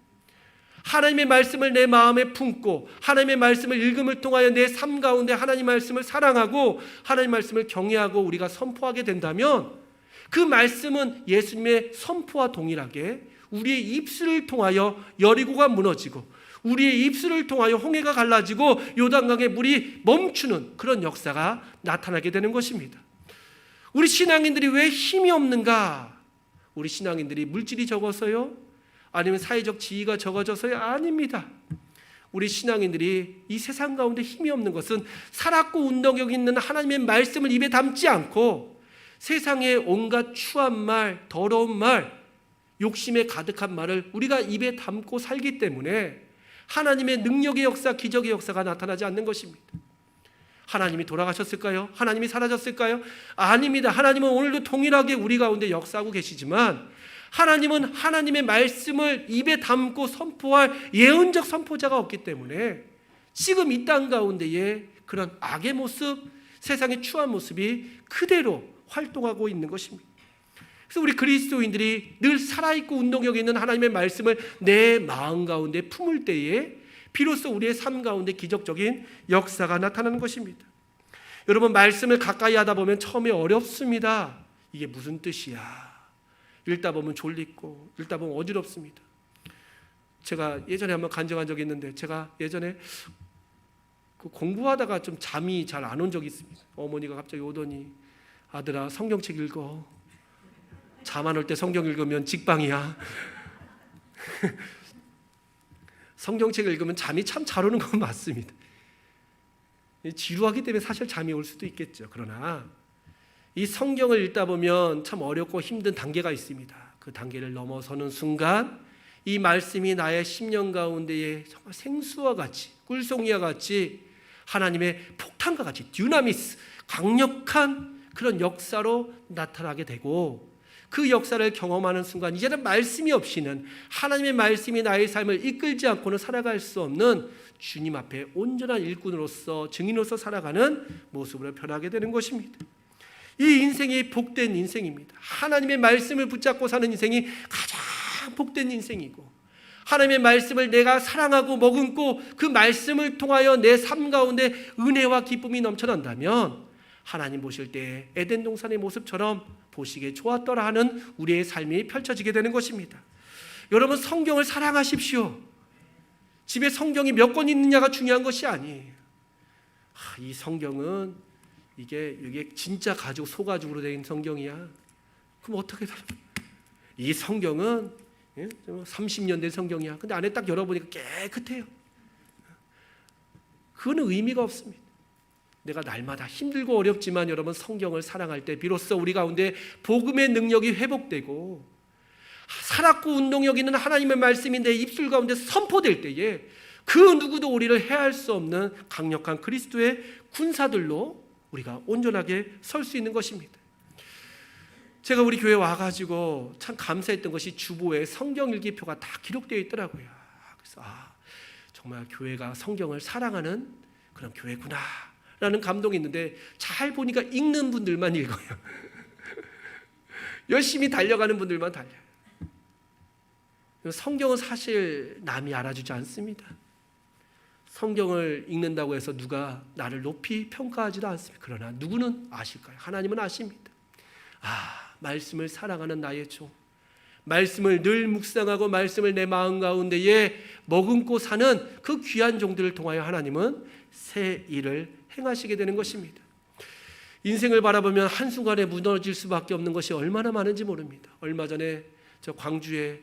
하나님의 말씀을 내 마음에 품고 하나님의 말씀을 읽음을 통하여 내 삶 가운데 하나님 말씀을 사랑하고 하나님 말씀을 경외하고 우리가 선포하게 된다면 그 말씀은 예수님의 선포와 동일하게 우리의 입술을 통하여 여리고가 무너지고 우리의 입술을 통하여 홍해가 갈라지고 요단강의 물이 멈추는 그런 역사가 나타나게 되는 것입니다. 우리 신앙인들이 왜 힘이 없는가? 우리 신앙인들이 물질이 적어서요? 아니면 사회적 지위가 적어져서요? 아닙니다. 우리 신앙인들이 이 세상 가운데 힘이 없는 것은 살았고 운동력 있는 하나님의 말씀을 입에 담지 않고 세상의 온갖 추한 말, 더러운 말, 욕심에 가득한 말을 우리가 입에 담고 살기 때문에 하나님의 능력의 역사, 기적의 역사가 나타나지 않는 것입니다. 하나님이 돌아가셨을까요? 하나님이 사라졌을까요? 아닙니다. 하나님은 오늘도 동일하게 우리 가운데 역사하고 계시지만 하나님은 하나님의 말씀을 입에 담고 선포할 예언적 선포자가 없기 때문에 지금 이 땅 가운데에 그런 악의 모습, 세상의 추한 모습이 그대로 활동하고 있는 것입니다. 그래서 우리 그리스도인들이 늘 살아있고 운동력 있는 하나님의 말씀을 내 마음 가운데 품을 때에 비로소 우리의 삶 가운데 기적적인 역사가 나타나는 것입니다. 여러분, 말씀을 가까이 하다 보면 처음에 어렵습니다. 이게 무슨 뜻이야? 읽다 보면 졸리고 읽다 보면 어지럽습니다. 제가 예전에 한번 간증한 적이 있는데 제가 예전에 공부하다가 좀 잠이 잘 안 온 적이 있습니다. 어머니가 갑자기 오더니 아들아 성경책 읽어. 잠 안 올 때 성경 읽으면 직방이야. 성경책을 읽으면 잠이 참 잘 오는 건 맞습니다. 지루하기 때문에 사실 잠이 올 수도 있겠죠. 그러나 이 성경을 읽다 보면 참 어렵고 힘든 단계가 있습니다. 그 단계를 넘어서는 순간 이 말씀이 나의 심령 가운데에 정말 생수와 같이, 꿀송이와 같이 하나님의 폭탄과 같이 듀나미스, 강력한 그런 역사로 나타나게 되고 그 역사를 경험하는 순간 이제는 말씀이 없이는, 하나님의 말씀이 나의 삶을 이끌지 않고는 살아갈 수 없는 주님 앞에 온전한 일꾼으로서, 증인으로서 살아가는 모습으로 변하게 되는 것입니다. 이 인생이 복된 인생입니다. 하나님의 말씀을 붙잡고 사는 인생이 가장 복된 인생이고, 하나님의 말씀을 내가 사랑하고 머금고 그 말씀을 통하여 내 삶 가운데 은혜와 기쁨이 넘쳐난다면 하나님 보실 때 에덴 동산의 모습처럼 보시기에 좋았더라 하는 우리의 삶이 펼쳐지게 되는 것입니다. 여러분, 성경을 사랑하십시오. 집에 성경이 몇 권 있느냐가 중요한 것이 아니에요. 이 성경은 이게 진짜 가죽, 소가죽으로 된 성경이야. 그럼 어떻게 살아? 이 성경은 30년 된 성경이야. 근데 안에 딱 열어보니까 깨끗해요. 그거는 의미가 없습니다. 내가 날마다 힘들고 어렵지만 여러분, 성경을 사랑할 때 비로소 우리 가운데 복음의 능력이 회복되고 살았고 운동력 있는 하나님의 말씀이 내 입술 가운데 선포될 때에 그 누구도 우리를 해할 수 없는 강력한 그리스도의 군사들로 우리가 온전하게 설 수 있는 것입니다. 제가 우리 교회 와가지고 참 감사했던 것이 주보에 성경 일기표가 다 기록되어 있더라고요. 그래서 정말 교회가 성경을 사랑하는 그런 교회구나 라는 감동이 있는데, 잘 보니까 읽는 분들만 읽어요. 열심히 달려가는 분들만 달려요. 성경은 사실 남이 알아주지 않습니다. 성경을 읽는다고 해서 누가 나를 높이 평가하지도 않습니다. 그러나 누구는 아실까요? 하나님은 아십니다. 말씀을 사랑하는 나의 종, 말씀을 늘 묵상하고 말씀을 내 마음 가운데에 머금고 사는 그 귀한 종들을 통하여 하나님은 새 일을 행하시게 되는 것입니다. 인생을 바라보면 한순간에 무너질 수밖에 없는 것이 얼마나 많은지 모릅니다. 얼마 전에 저 광주에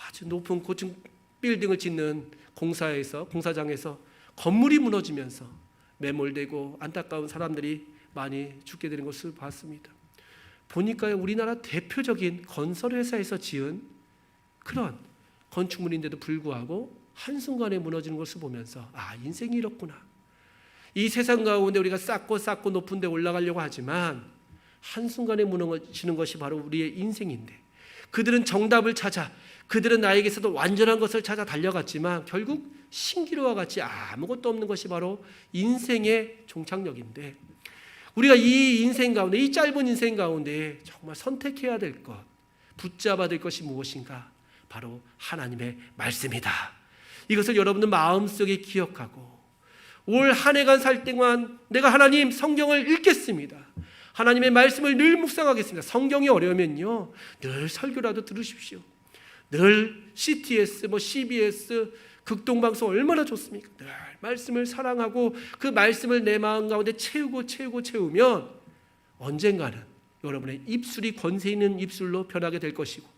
아주 높은 고층 빌딩을 짓는 공사장에서 건물이 무너지면서 매몰되고 안타까운 사람들이 많이 죽게 되는 것을 봤습니다. 보니까 우리나라 대표적인 건설회사에서 지은 그런 건축물인데도 불구하고 한순간에 무너지는 것을 보면서 인생이 이렇구나. 이 세상 가운데 우리가 쌓고 높은 데 올라가려고 하지만 한순간에 무너지는 것이 바로 우리의 인생인데, 그들은 정답을 찾아, 그들은 나에게서도 완전한 것을 찾아 달려갔지만 결국 신기루와 같이 아무것도 없는 것이 바로 인생의 종착역인데, 우리가 이 인생 가운데, 이 짧은 인생 가운데 정말 선택해야 될 것, 붙잡아야 될 것이 무엇인가? 바로 하나님의 말씀이다. 이것을 여러분들 마음속에 기억하고 올 한 해간 살 동안 내가 하나님 성경을 읽겠습니다. 하나님의 말씀을 늘 묵상하겠습니다. 성경이 어려우면요, 늘 설교라도 들으십시오. 늘 CTS, CBS, 극동방송 얼마나 좋습니까? 늘 말씀을 사랑하고 그 말씀을 내 마음 가운데 채우면 언젠가는 여러분의 입술이 권세 있는 입술로 변하게 될 것이고,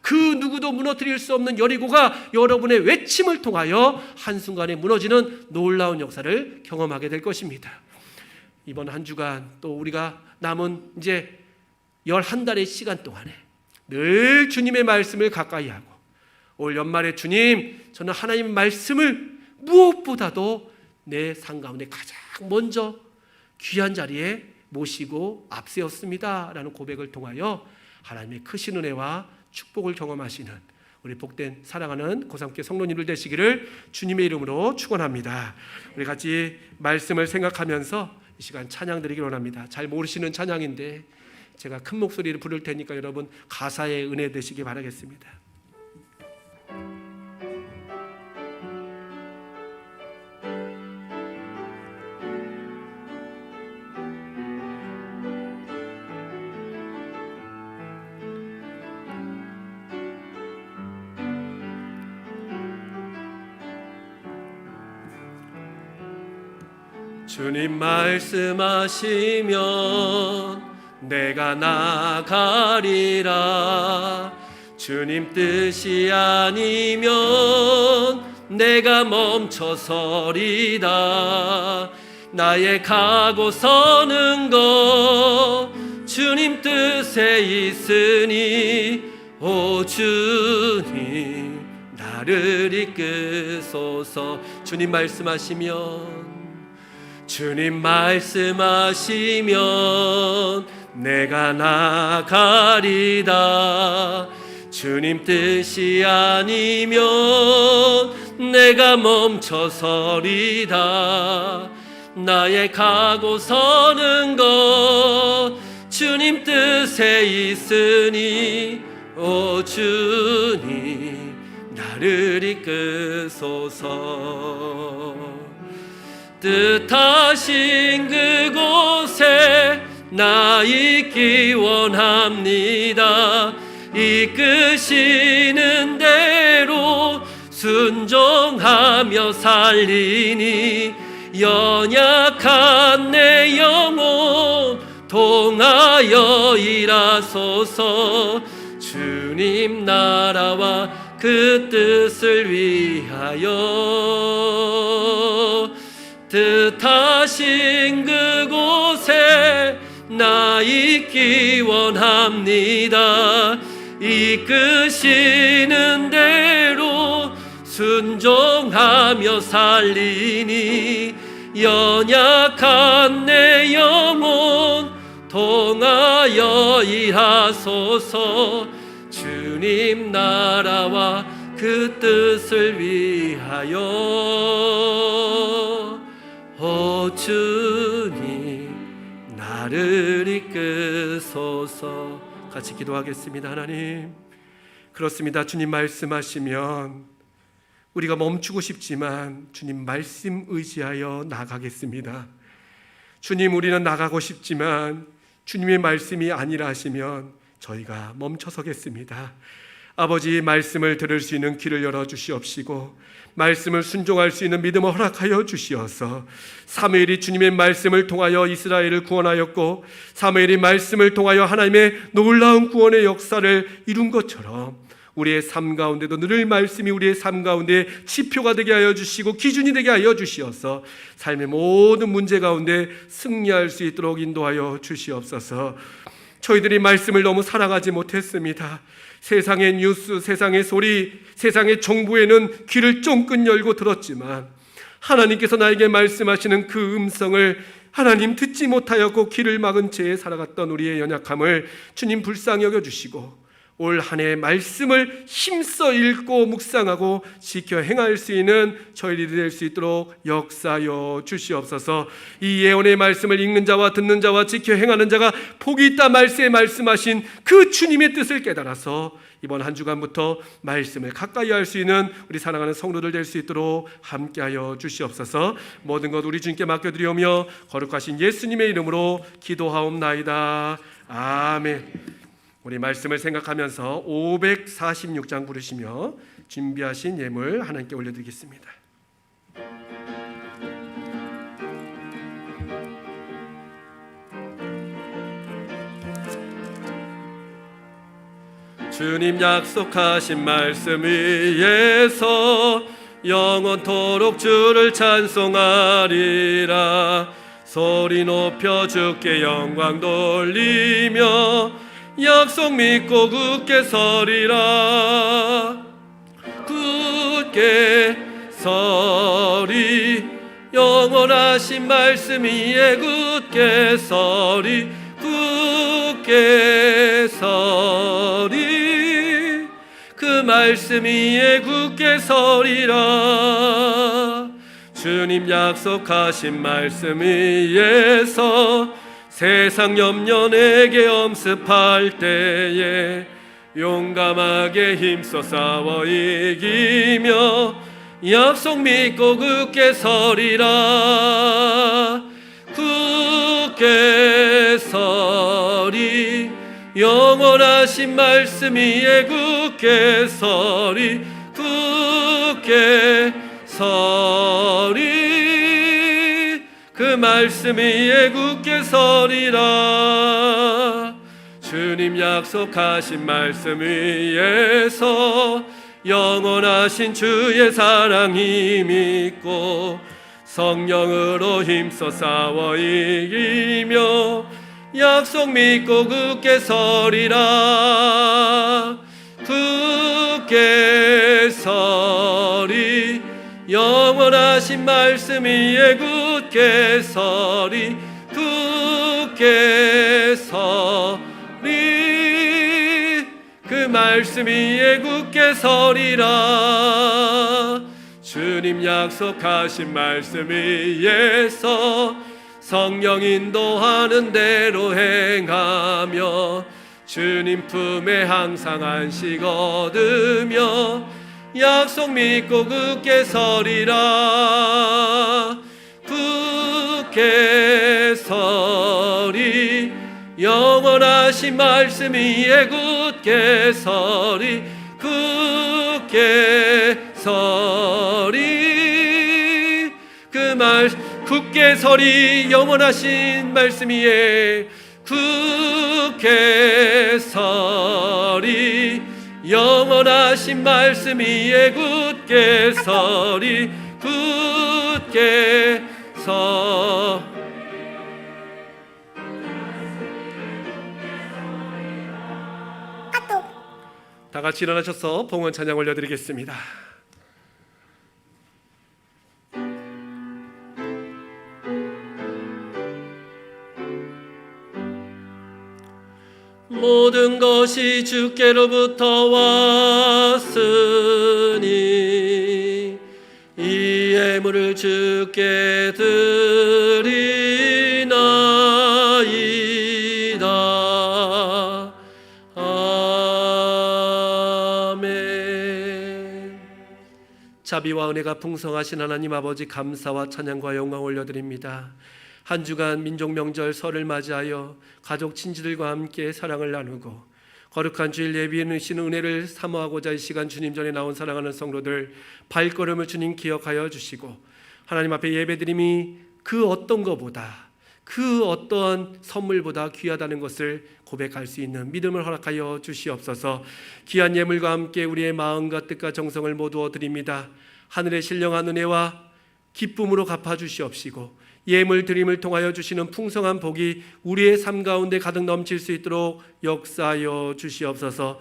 그 누구도 무너뜨릴 수 없는 여리고가 여러분의 외침을 통하여 한순간에 무너지는 놀라운 역사를 경험하게 될 것입니다. 이번 한 주간 또 우리가 남은 이제 11달의 시간 동안에 늘 주님의 말씀을 가까이 하고, 올 연말에 주님, 저는 하나님 말씀을 무엇보다도 내 삶 가운데 가장 먼저 귀한 자리에 모시고 앞세웠습니다 라는 고백을 통하여 하나님의 크신 은혜와 축복을 경험하시는 우리 복된 사랑하는 고삼교 성도님들 되시기를 주님의 이름으로 축원합니다. 우리 같이 말씀을 생각하면서 이 시간 찬양 드리기 원합니다. 잘 모르시는 찬양인데 제가 큰 목소리를 부를 테니까 여러분 가사의 은혜 되시기 바라겠습니다. 주님 말씀하시면 내가 나가리라. 주님 뜻이 아니면 내가 멈춰서리다. 나의 가고 서는 것 주님 뜻에 있으니 오 주님 나를 이끄소서. 주님 말씀하시면 내가 나가리다. 주님 뜻이 아니면 내가 멈춰서리다. 나의 가고 서는 것 주님 뜻에 있으니 오 주님 나를 이끄소서. 뜻하신 그곳에 나 있기 원합니다. 이끄시는 대로 순종하며 살리니 연약한 내 영혼 통하여 일하소서. 주님 나라와 그 뜻을 위하여 뜻하신 그곳에 나 있기 원합니다. 이끄시는 대로 순종하며 살리니 연약한 내 영혼 통하여 일하소서. 주님 나라와 그 뜻을 위하여 오 주님 나를 이끄소서. 같이 기도하겠습니다. 하나님, 그렇습니다. 주님 말씀하시면 우리가 멈추고 싶지만 주님 말씀 의지하여 나가겠습니다. 주님, 우리는 나가고 싶지만 주님의 말씀이 아니라 하시면 저희가 멈춰서겠습니다. 아버지, 말씀을 들을 수 있는 귀를 열어주시옵시고 말씀을 순종할 수 있는 믿음을 허락하여 주시어서 사무엘이 주님의 말씀을 통하여 이스라엘을 구원하였고 사무엘이 말씀을 통하여 하나님의 놀라운 구원의 역사를 이룬 것처럼 우리의 삶 가운데도 늘 말씀이 우리의 삶 가운데 지표가 되게 하여 주시고 기준이 되게 하여 주시어서 삶의 모든 문제 가운데 승리할 수 있도록 인도하여 주시옵소서. 저희들이 말씀을 너무 사랑하지 못했습니다. 세상의 뉴스, 세상의 소리, 세상의 정보에는 귀를 쫑긋 열고 들었지만 하나님께서 나에게 말씀하시는 그 음성을 하나님 듣지 못하였고 귀를 막은 채 살아갔던 우리의 연약함을 주님 불쌍히 여겨주시고 올 한 해 말씀을 힘써 읽고 묵상하고 지켜 행할 수 있는 저희들이 될 수 있도록 역사하여 주시옵소서. 이 예언의 말씀을 읽는 자와 듣는 자와 지켜 행하는 자가 복이 있다 말씀에 말씀하신 그 주님의 뜻을 깨달아서 이번 한 주간부터 말씀을 가까이 할 수 있는 우리 사랑하는 성도들 될 수 있도록 함께하여 주시옵소서. 모든 것 우리 주님께 맡겨드리오며 거룩하신 예수님의 이름으로 기도하옵나이다. 아멘. 우리 말씀을 생각하면서 546장 부르시며 준비하신 예물 하나님께 올려드리겠습니다. 주님 약속하신 말씀 위에서 영원토록 주를 찬송하리라. 소리 높여 주께 영광 돌리며 약속 믿고 굳게 서리라. 굳게 서리. 영원하신 말씀 위에 굳게 서리. 굳게 서리. 그 말씀 위에 굳게 서리라. 주님 약속하신 말씀 위에서 세상 염려 내게 엄습할 때에 용감하게 힘써 싸워 이기며 약속 믿고 굳게 서리라. 굳게 서리. 영원하신 말씀 위에 굳게 서리. 굳게 서리. 그 말씀 위에 굳게 서리라. 주님 약속하신 말씀 위에서 영원하신 주의 사랑이 믿고 성령으로 힘써 싸워 이기며 약속 믿고 굳게 서리라. 굳게 서리. 영원하신 말씀 위에 굳게 서리. 굳게 서리. 그 말씀 위에 굳게 서리라. 주님 약속하신 말씀 위에서 성령 인도하는 대로 행하며 주님 품에 항상 안식 얻으며 약속 믿고 굳게 서리라. 굳게 서리. 영원하신 말씀 위에 굳게 서리. 굳게 서리. 그 말 굳게 서리. 영원하신 말씀 위에 굳게 서리. 영원하신 말씀 위에 굳게 서리. 굳게 서. 다 같이 일어나셔서 봉헌 찬양 올려드리겠습니다. 모든 것이 주께로부터 왔으니 이 예물을 주께 드리나이다. 아멘. 자비와 은혜가 풍성하신 하나님 아버지, 감사와 찬양과 영광 올려드립니다. 한 주간 민족 명절 설을 맞이하여 가족 친지들과 함께 사랑을 나누고 거룩한 주일 예비하시는 은혜를 사모하고자 이 시간 주님 전에 나온 사랑하는 성도들 발걸음을 주님 기억하여 주시고, 하나님 앞에 예배드림이 그 어떤 것보다, 그 어떤 선물보다 귀하다는 것을 고백할 수 있는 믿음을 허락하여 주시옵소서. 귀한 예물과 함께 우리의 마음과 뜻과 정성을 모두 드립니다. 하늘의 신령한 은혜와 기쁨으로 갚아주시옵시고, 예물 드림을 통하여 주시는 풍성한 복이 우리의 삶 가운데 가득 넘칠 수 있도록 역사하여 주시옵소서.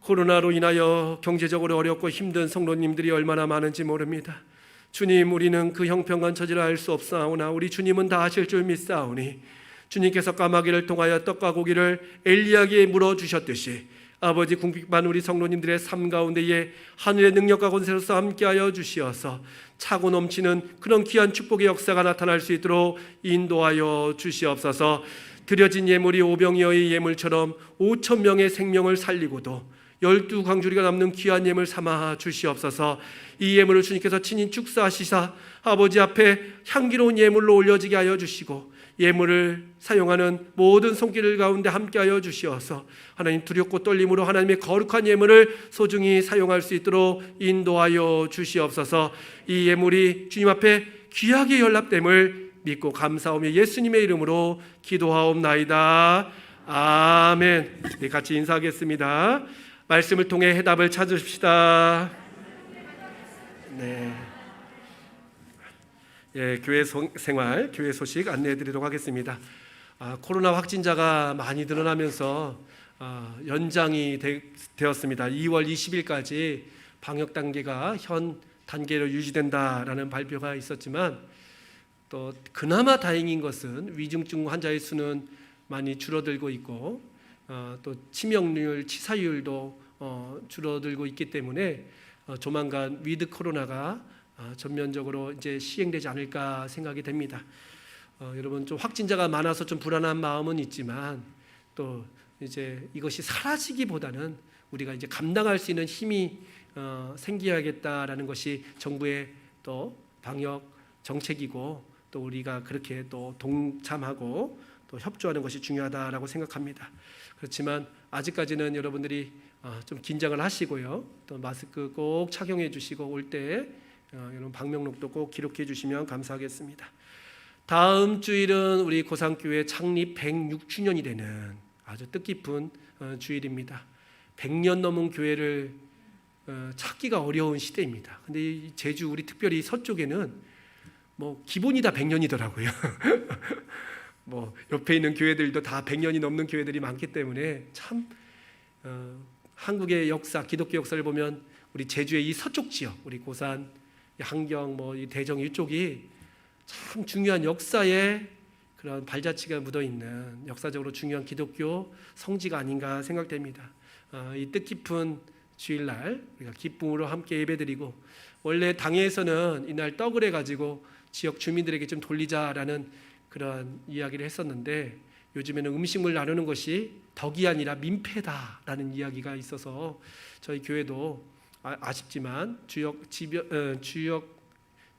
코로나로 인하여 경제적으로 어렵고 힘든 성도님들이 얼마나 많은지 모릅니다. 주님, 우리는 그 형편과 처지를 알 수 없사오나 우리 주님은 다 아실 줄 믿사오니, 주님께서 까마귀를 통하여 떡과 고기를 엘리야에게 물어주셨듯이 아버지 궁핍한 우리 성도님들의 삶 가운데에 하늘의 능력과 권세로서 함께하여 주시어서 차고 넘치는 그런 귀한 축복의 역사가 나타날 수 있도록 인도하여 주시옵소서. 드려진 예물이 오병이어의 예물처럼 5,000명의 생명을 살리고도 12광주리가 남는 귀한 예물 삼아 주시옵소서. 이 예물을 주님께서 친히 축사하시사 아버지 앞에 향기로운 예물로 올려지게 하여 주시고, 예물을 사용하는 모든 손길 가운데 함께하여 주시어서 하나님 두렵고 떨림으로 하나님의 거룩한 예물을 소중히 사용할 수 있도록 인도하여 주시옵소서. 이 예물이 주님 앞에 귀하게 연락됨을 믿고 감사하며 예수님의 이름으로 기도하옵나이다. 아멘. 네, 같이 인사하겠습니다. 말씀을 통해 해답을 찾으십시다. 네. 예, 교회 생활, 교회 소식 안내해드리도록 하겠습니다. 코로나 확진자가 많이 늘어나면서 연장이 되었습니다. 2월 20일까지 방역 단계가 현 단계로 유지된다라는 발표가 있었지만, 또 그나마 다행인 것은 위중증 환자의 수는 많이 줄어들고 있고, 또 치명률, 치사율도 줄어들고 있기 때문에 조만간 위드 코로나가 전면적으로 이제 시행되지 않을까 생각이 됩니다. 여러분, 좀 확진자가 많아서 좀 불안한 마음은 있지만, 또 이제 이것이 사라지기보다는 우리가 이제 감당할 수 있는 힘이 생겨야겠다라는 것이 정부의 또 방역 정책이고, 또 우리가 그렇게 또 동참하고 또 협조하는 것이 중요하다라고 생각합니다. 그렇지만 아직까지는 여러분들이 좀 긴장을 하시고요, 또 마스크 꼭 착용해 주시고 올 때 여러분 방명록도 꼭 기록해 주시면 감사하겠습니다. 다음 주일은 우리 고산교회 창립 106주년이 되는 아주 뜻깊은 주일입니다. 100년 넘은 교회를 찾기가 어려운 시대입니다. 근데 이 제주 우리 특별히 서쪽에는 뭐 기본이 다 100년이더라고요. 뭐 옆에 있는 교회들도 다 100년이 넘는 교회들이 많기 때문에 참 한국의 역사, 기독교 역사를 보면 우리 제주의 이 서쪽 지역, 우리 고산, 한경, 뭐 이 대정 이쪽이 참 중요한 역사의 그런 발자취가 묻어 있는 역사적으로 중요한 기독교 성지가 아닌가 생각됩니다. 이 뜻깊은 주일날 우리가 기쁨으로 함께 예배드리고, 원래 당회에서는 이날 떡을 해가지고 지역 주민들에게 좀 돌리자라는 그런 이야기를 했었는데, 요즘에는 음식물 나누는 것이 덕이 아니라 민폐다라는 이야기가 있어서 저희 교회도 아쉽지만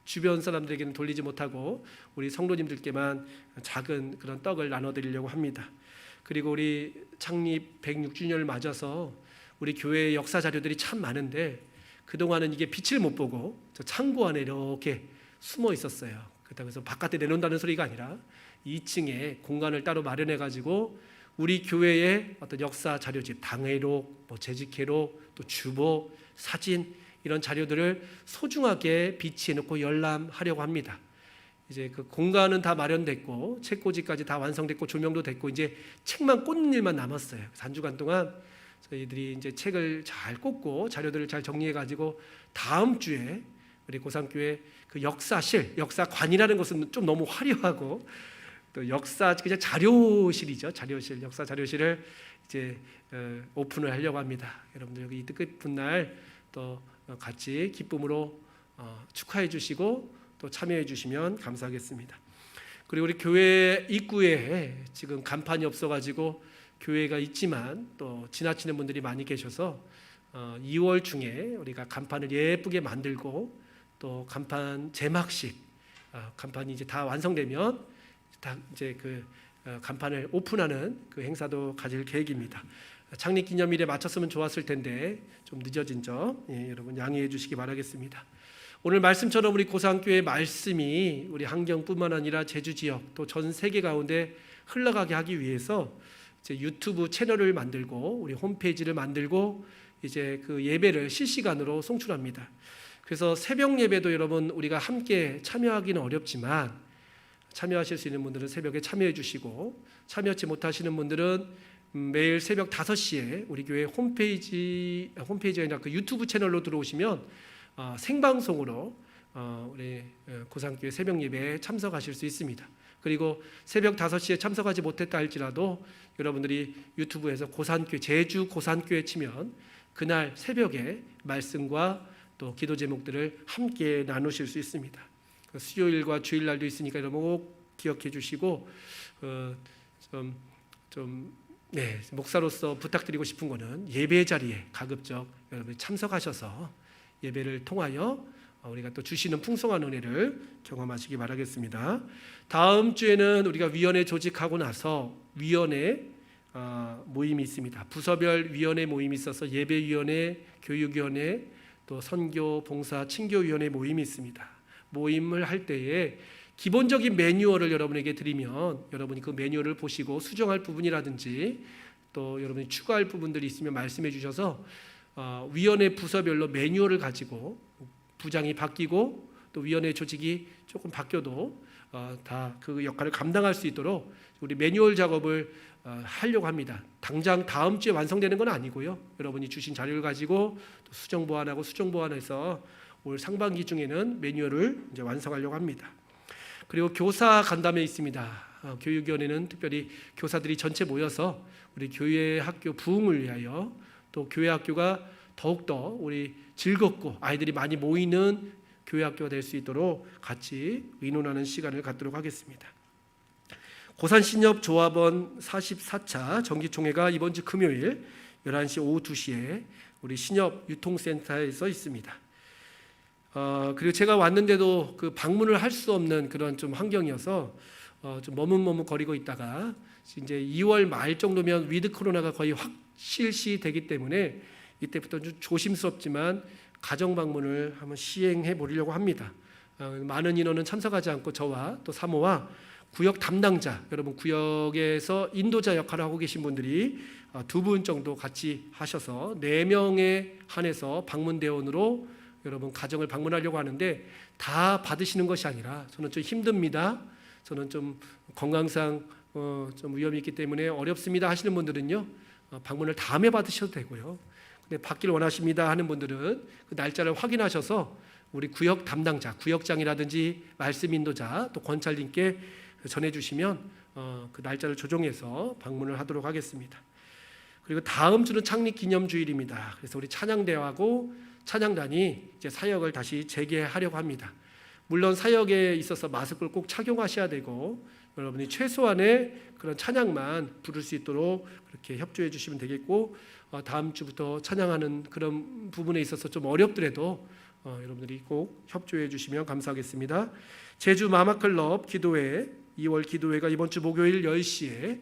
주변 사람들에게는 돌리지 못하고 우리 성도님들께만 작은 그런 떡을 나눠드리려고 합니다. 그리고 우리 창립 106주년을 맞아서 우리 교회의 역사 자료들이 참 많은데, 그동안은 이게 빛을 못 보고 저 창고 안에 이렇게 숨어 있었어요. 그래서 바깥에 내놓는다는 소리가 아니라 2층에 공간을 따로 마련해 가지고 우리 교회의 어떤 역사 자료집, 당회록, 뭐 재직회록, 또 주보, 사진, 이런 자료들을 소중하게 비치해 놓고 열람하려고 합니다. 이제 그 공간은 다 마련됐고 책꽂이까지 다 완성됐고 조명도 됐고 이제 책만 꽂는 일만 남았어요. 그래서 한 주간 동안 저희들이 이제 책을 잘 꽂고 자료들을 잘 정리해 가지고 다음 주에 우리 고산교회 그 역사실, 역사관이라는 것은 좀 너무 화려하고, 또 역사 그냥 자료실이죠. 자료실, 역사 자료실을 이제 오픈을 하려고 합니다. 여러분들 여기 이 뜻깊은 날 또 같이 기쁨으로 축하해 주시고 또 참여해 주시면 감사하겠습니다. 그리고 우리 교회 입구에 지금 간판이 없어가지고 교회가 있지만 또 지나치는 분들이 많이 계셔서 2월 중에 우리가 간판을 예쁘게 만들고 또 간판 제막식, 간판이 이제 다 완성되면 다 이제 그 간판을 오픈하는 그 행사도 가질 계획입니다. 창립기념일에 마쳤으면 좋았을 텐데 좀 늦어진 점 여러분 양해해 주시기 바라겠습니다. 오늘 말씀처럼 우리 고산교회 말씀이 우리 한경뿐만 아니라 제주 지역 또 전 세계 가운데 흘러가게 하기 위해서 이제 유튜브 채널을 만들고 우리 홈페이지를 만들고 이제 그 예배를 실시간으로 송출합니다. 그래서 새벽 예배도 여러분 우리가 함께 참여하기는 어렵지만 참여하실 수 있는 분들은 새벽에 참여해 주시고 참여하지 못하시는 분들은 매일 새벽 5시에 우리 교회 홈페이지가 아니라 그 유튜브 채널로 들어오시면 생방송으로 우리 고산교회 새벽 예배에 참석하실 수 있습니다. 그리고 새벽 5시에 참석하지 못했다 할지라도 여러분들이 유튜브에서 고산교회 제주 고산교회 치면 그날 새벽에 말씀과 또 기도 제목들을 함께 나누실 수 있습니다. 수요일과 주일날도 있으니까 여러분 꼭 기억해 주시고 목사로서 부탁드리고 싶은 거는 예배 자리에 가급적 여러분 참석하셔서 예배를 통하여 우리가 또 주시는 풍성한 은혜를 경험하시기 바라겠습니다. 다음 주에는 우리가 위원회 조직하고 나서 위원회 모임이 있습니다. 부서별 위원회 모임이 있어서 예배위원회, 교육위원회, 또 선교, 봉사, 친교위원회 모임이 있습니다. 모임을 할 때에 기본적인 매뉴얼을 여러분에게 드리면 여러분이 그 매뉴얼을 보시고 수정할 부분이라든지 또 여러분이 추가할 부분들이 있으면 말씀해 주셔서 위원회 부서별로 매뉴얼을 가지고 부장이 바뀌고 또 위원회 조직이 조금 바뀌어도 다 그 역할을 감당할 수 있도록 우리 매뉴얼 작업을 하려고 합니다. 당장 다음 주에 완성되는 건 아니고요. 여러분이 주신 자료를 가지고 또 수정 보완하고 수정 보완해서 올 상반기 중에는 매뉴얼을 이제 완성하려고 합니다. 그리고 교사 간담회 있습니다. 교육위원회는 특별히 교사들이 전체 모여서 우리 교회 학교 부흥을 위하여 또 교회 학교가 더욱더 우리 즐겁고 아이들이 많이 모이는 교회 학교가 될 수 있도록 같이 의논하는 시간을 갖도록 하겠습니다. 고산신협조합원 44차 정기총회가 이번 주 금요일 11시 오후 2시에 우리 신협 유통센터에서 있습니다. 그리고 제가 왔는데도 그 방문을 할 수 없는 그런 좀 환경이어서 좀 머뭇머뭇거리고 있다가 이제 2월 말 정도면 위드 코로나가 거의 확실시 되기 때문에 이때부터 좀 조심스럽지만 가정 방문을 한번 시행해 보려고 합니다. 많은 인원은 참석하지 않고 저와 또 사모와 구역 담당자, 여러분 구역에서 인도자 역할을 하고 계신 분들이 2분 정도 같이 하셔서 4명에 한해서 방문대원으로 여러분 가정을 방문하려고 하는데 다 받으시는 것이 아니라 저는 좀 힘듭니다. 저는 좀 건강상 좀 위험이 있기 때문에 어렵습니다 하시는 분들은요 방문을 다음에 받으셔도 되고요. 근데 받기를 원하십니다 하는 분들은 그 날짜를 확인하셔서 우리 구역 담당자, 구역장이라든지 말씀 인도자 또 권찰님께 전해주시면 그 날짜를 조정해서 방문을 하도록 하겠습니다. 그리고 다음 주는 창립기념주일입니다. 그래서 우리 찬양대하고 찬양단이 이제 사역을 다시 재개하려고 합니다. 물론 사역에 있어서 마스크를 꼭 착용하셔야 되고 여러분이 최소한의 그런 찬양만 부를 수 있도록 그렇게 협조해 주시면 되겠고 다음 주부터 찬양하는 그런 부분에 있어서 좀 어렵더라도 여러분들이 꼭 협조해 주시면 감사하겠습니다. 제주 마마클럽 기도회 2월 기도회가 이번 주 목요일 10시에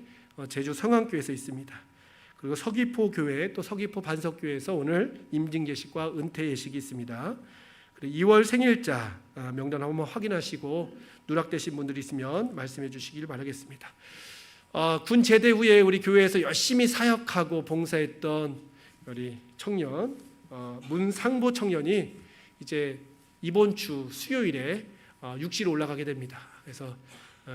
제주 성황교회에서 있습니다. 그리고 서귀포 교회 또 서귀포 반석교회에서 오늘 임진 예식과 은퇴 예식이 있습니다. 그리고 2월 생일자 명단 한번 확인하시고 누락되신 분들이 있으면 말씀해 주시길 바라겠습니다. 군 제대 후에 우리 교회에서 열심히 사역하고 봉사했던 우리 청년 문상보 청년이 이제 이번 주 수요일에 육지로 올라가게 됩니다. 그래서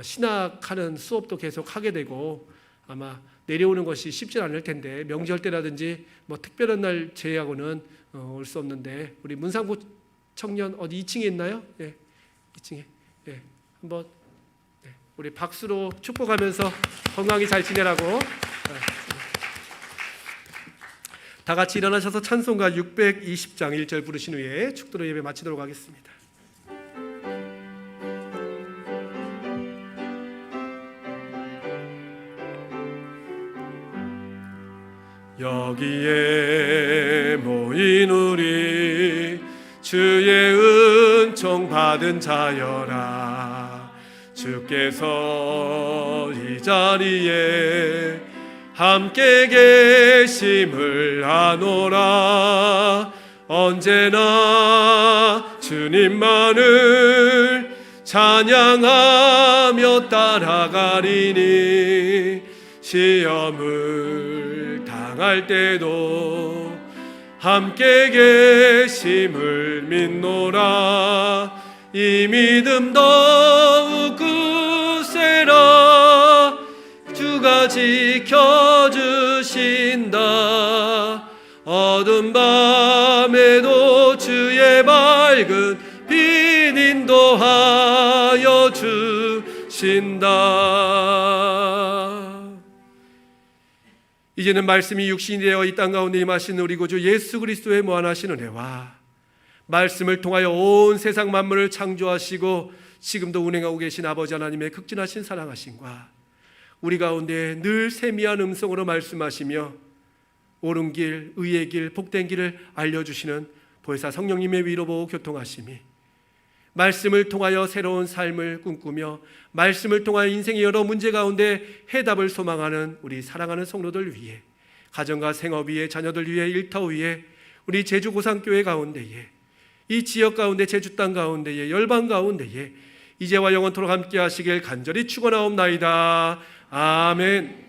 신학하는 수업도 계속 하게 되고 아마 내려오는 것이 쉽지 않을 텐데 명절 때라든지 뭐 특별한 날 제외하고는 올 수 없는데 우리 문상보 청년 어디 2층에 있나요? 예, 2층에 예, 한번 우리 박수로 축복하면서 건강히 잘 지내라고 다 같이 일어나셔서 찬송가 620장 1절 부르신 후에 축도로 예배 마치도록 하겠습니다. 여기에 모인 우리 주의 은총 받은 자여라. 주께서 이 자리에 함께 계심을 아노라. 언제나 주님만을 찬양하며 따라가리니 시험을 당할 때도 함께 계심을 믿노라. 이 믿음 더욱 굳세라. 주가 지켜주신다. 어두운 밤에도 주의 밝은 빛 인도하여 주신다. 이제는 말씀이 육신이 되어 이 땅 가운데 임하신 우리 구주 예수 그리스도의 무한하신 은혜와 말씀을 통하여 온 세상 만물을 창조하시고 지금도 운행하고 계신 아버지 하나님의 극진하신 사랑하심과 우리 가운데 늘 세미한 음성으로 말씀하시며 옳은 길, 의의 길, 복된 길을 알려주시는 보혜사 성령님의 위로 보고 교통하심이 말씀을 통하여 새로운 삶을 꿈꾸며 말씀을 통하여 인생의 여러 문제 가운데 해답을 소망하는 우리 사랑하는 성도들 위해, 가정과 생업 위에, 자녀들 위해, 일터 위에, 우리 제주 고산교회 가운데에, 이 지역 가운데, 제주 땅 가운데에, 열방 가운데에 이제와 영원토록 함께 하시길 간절히 축원하옵나이다. 아멘.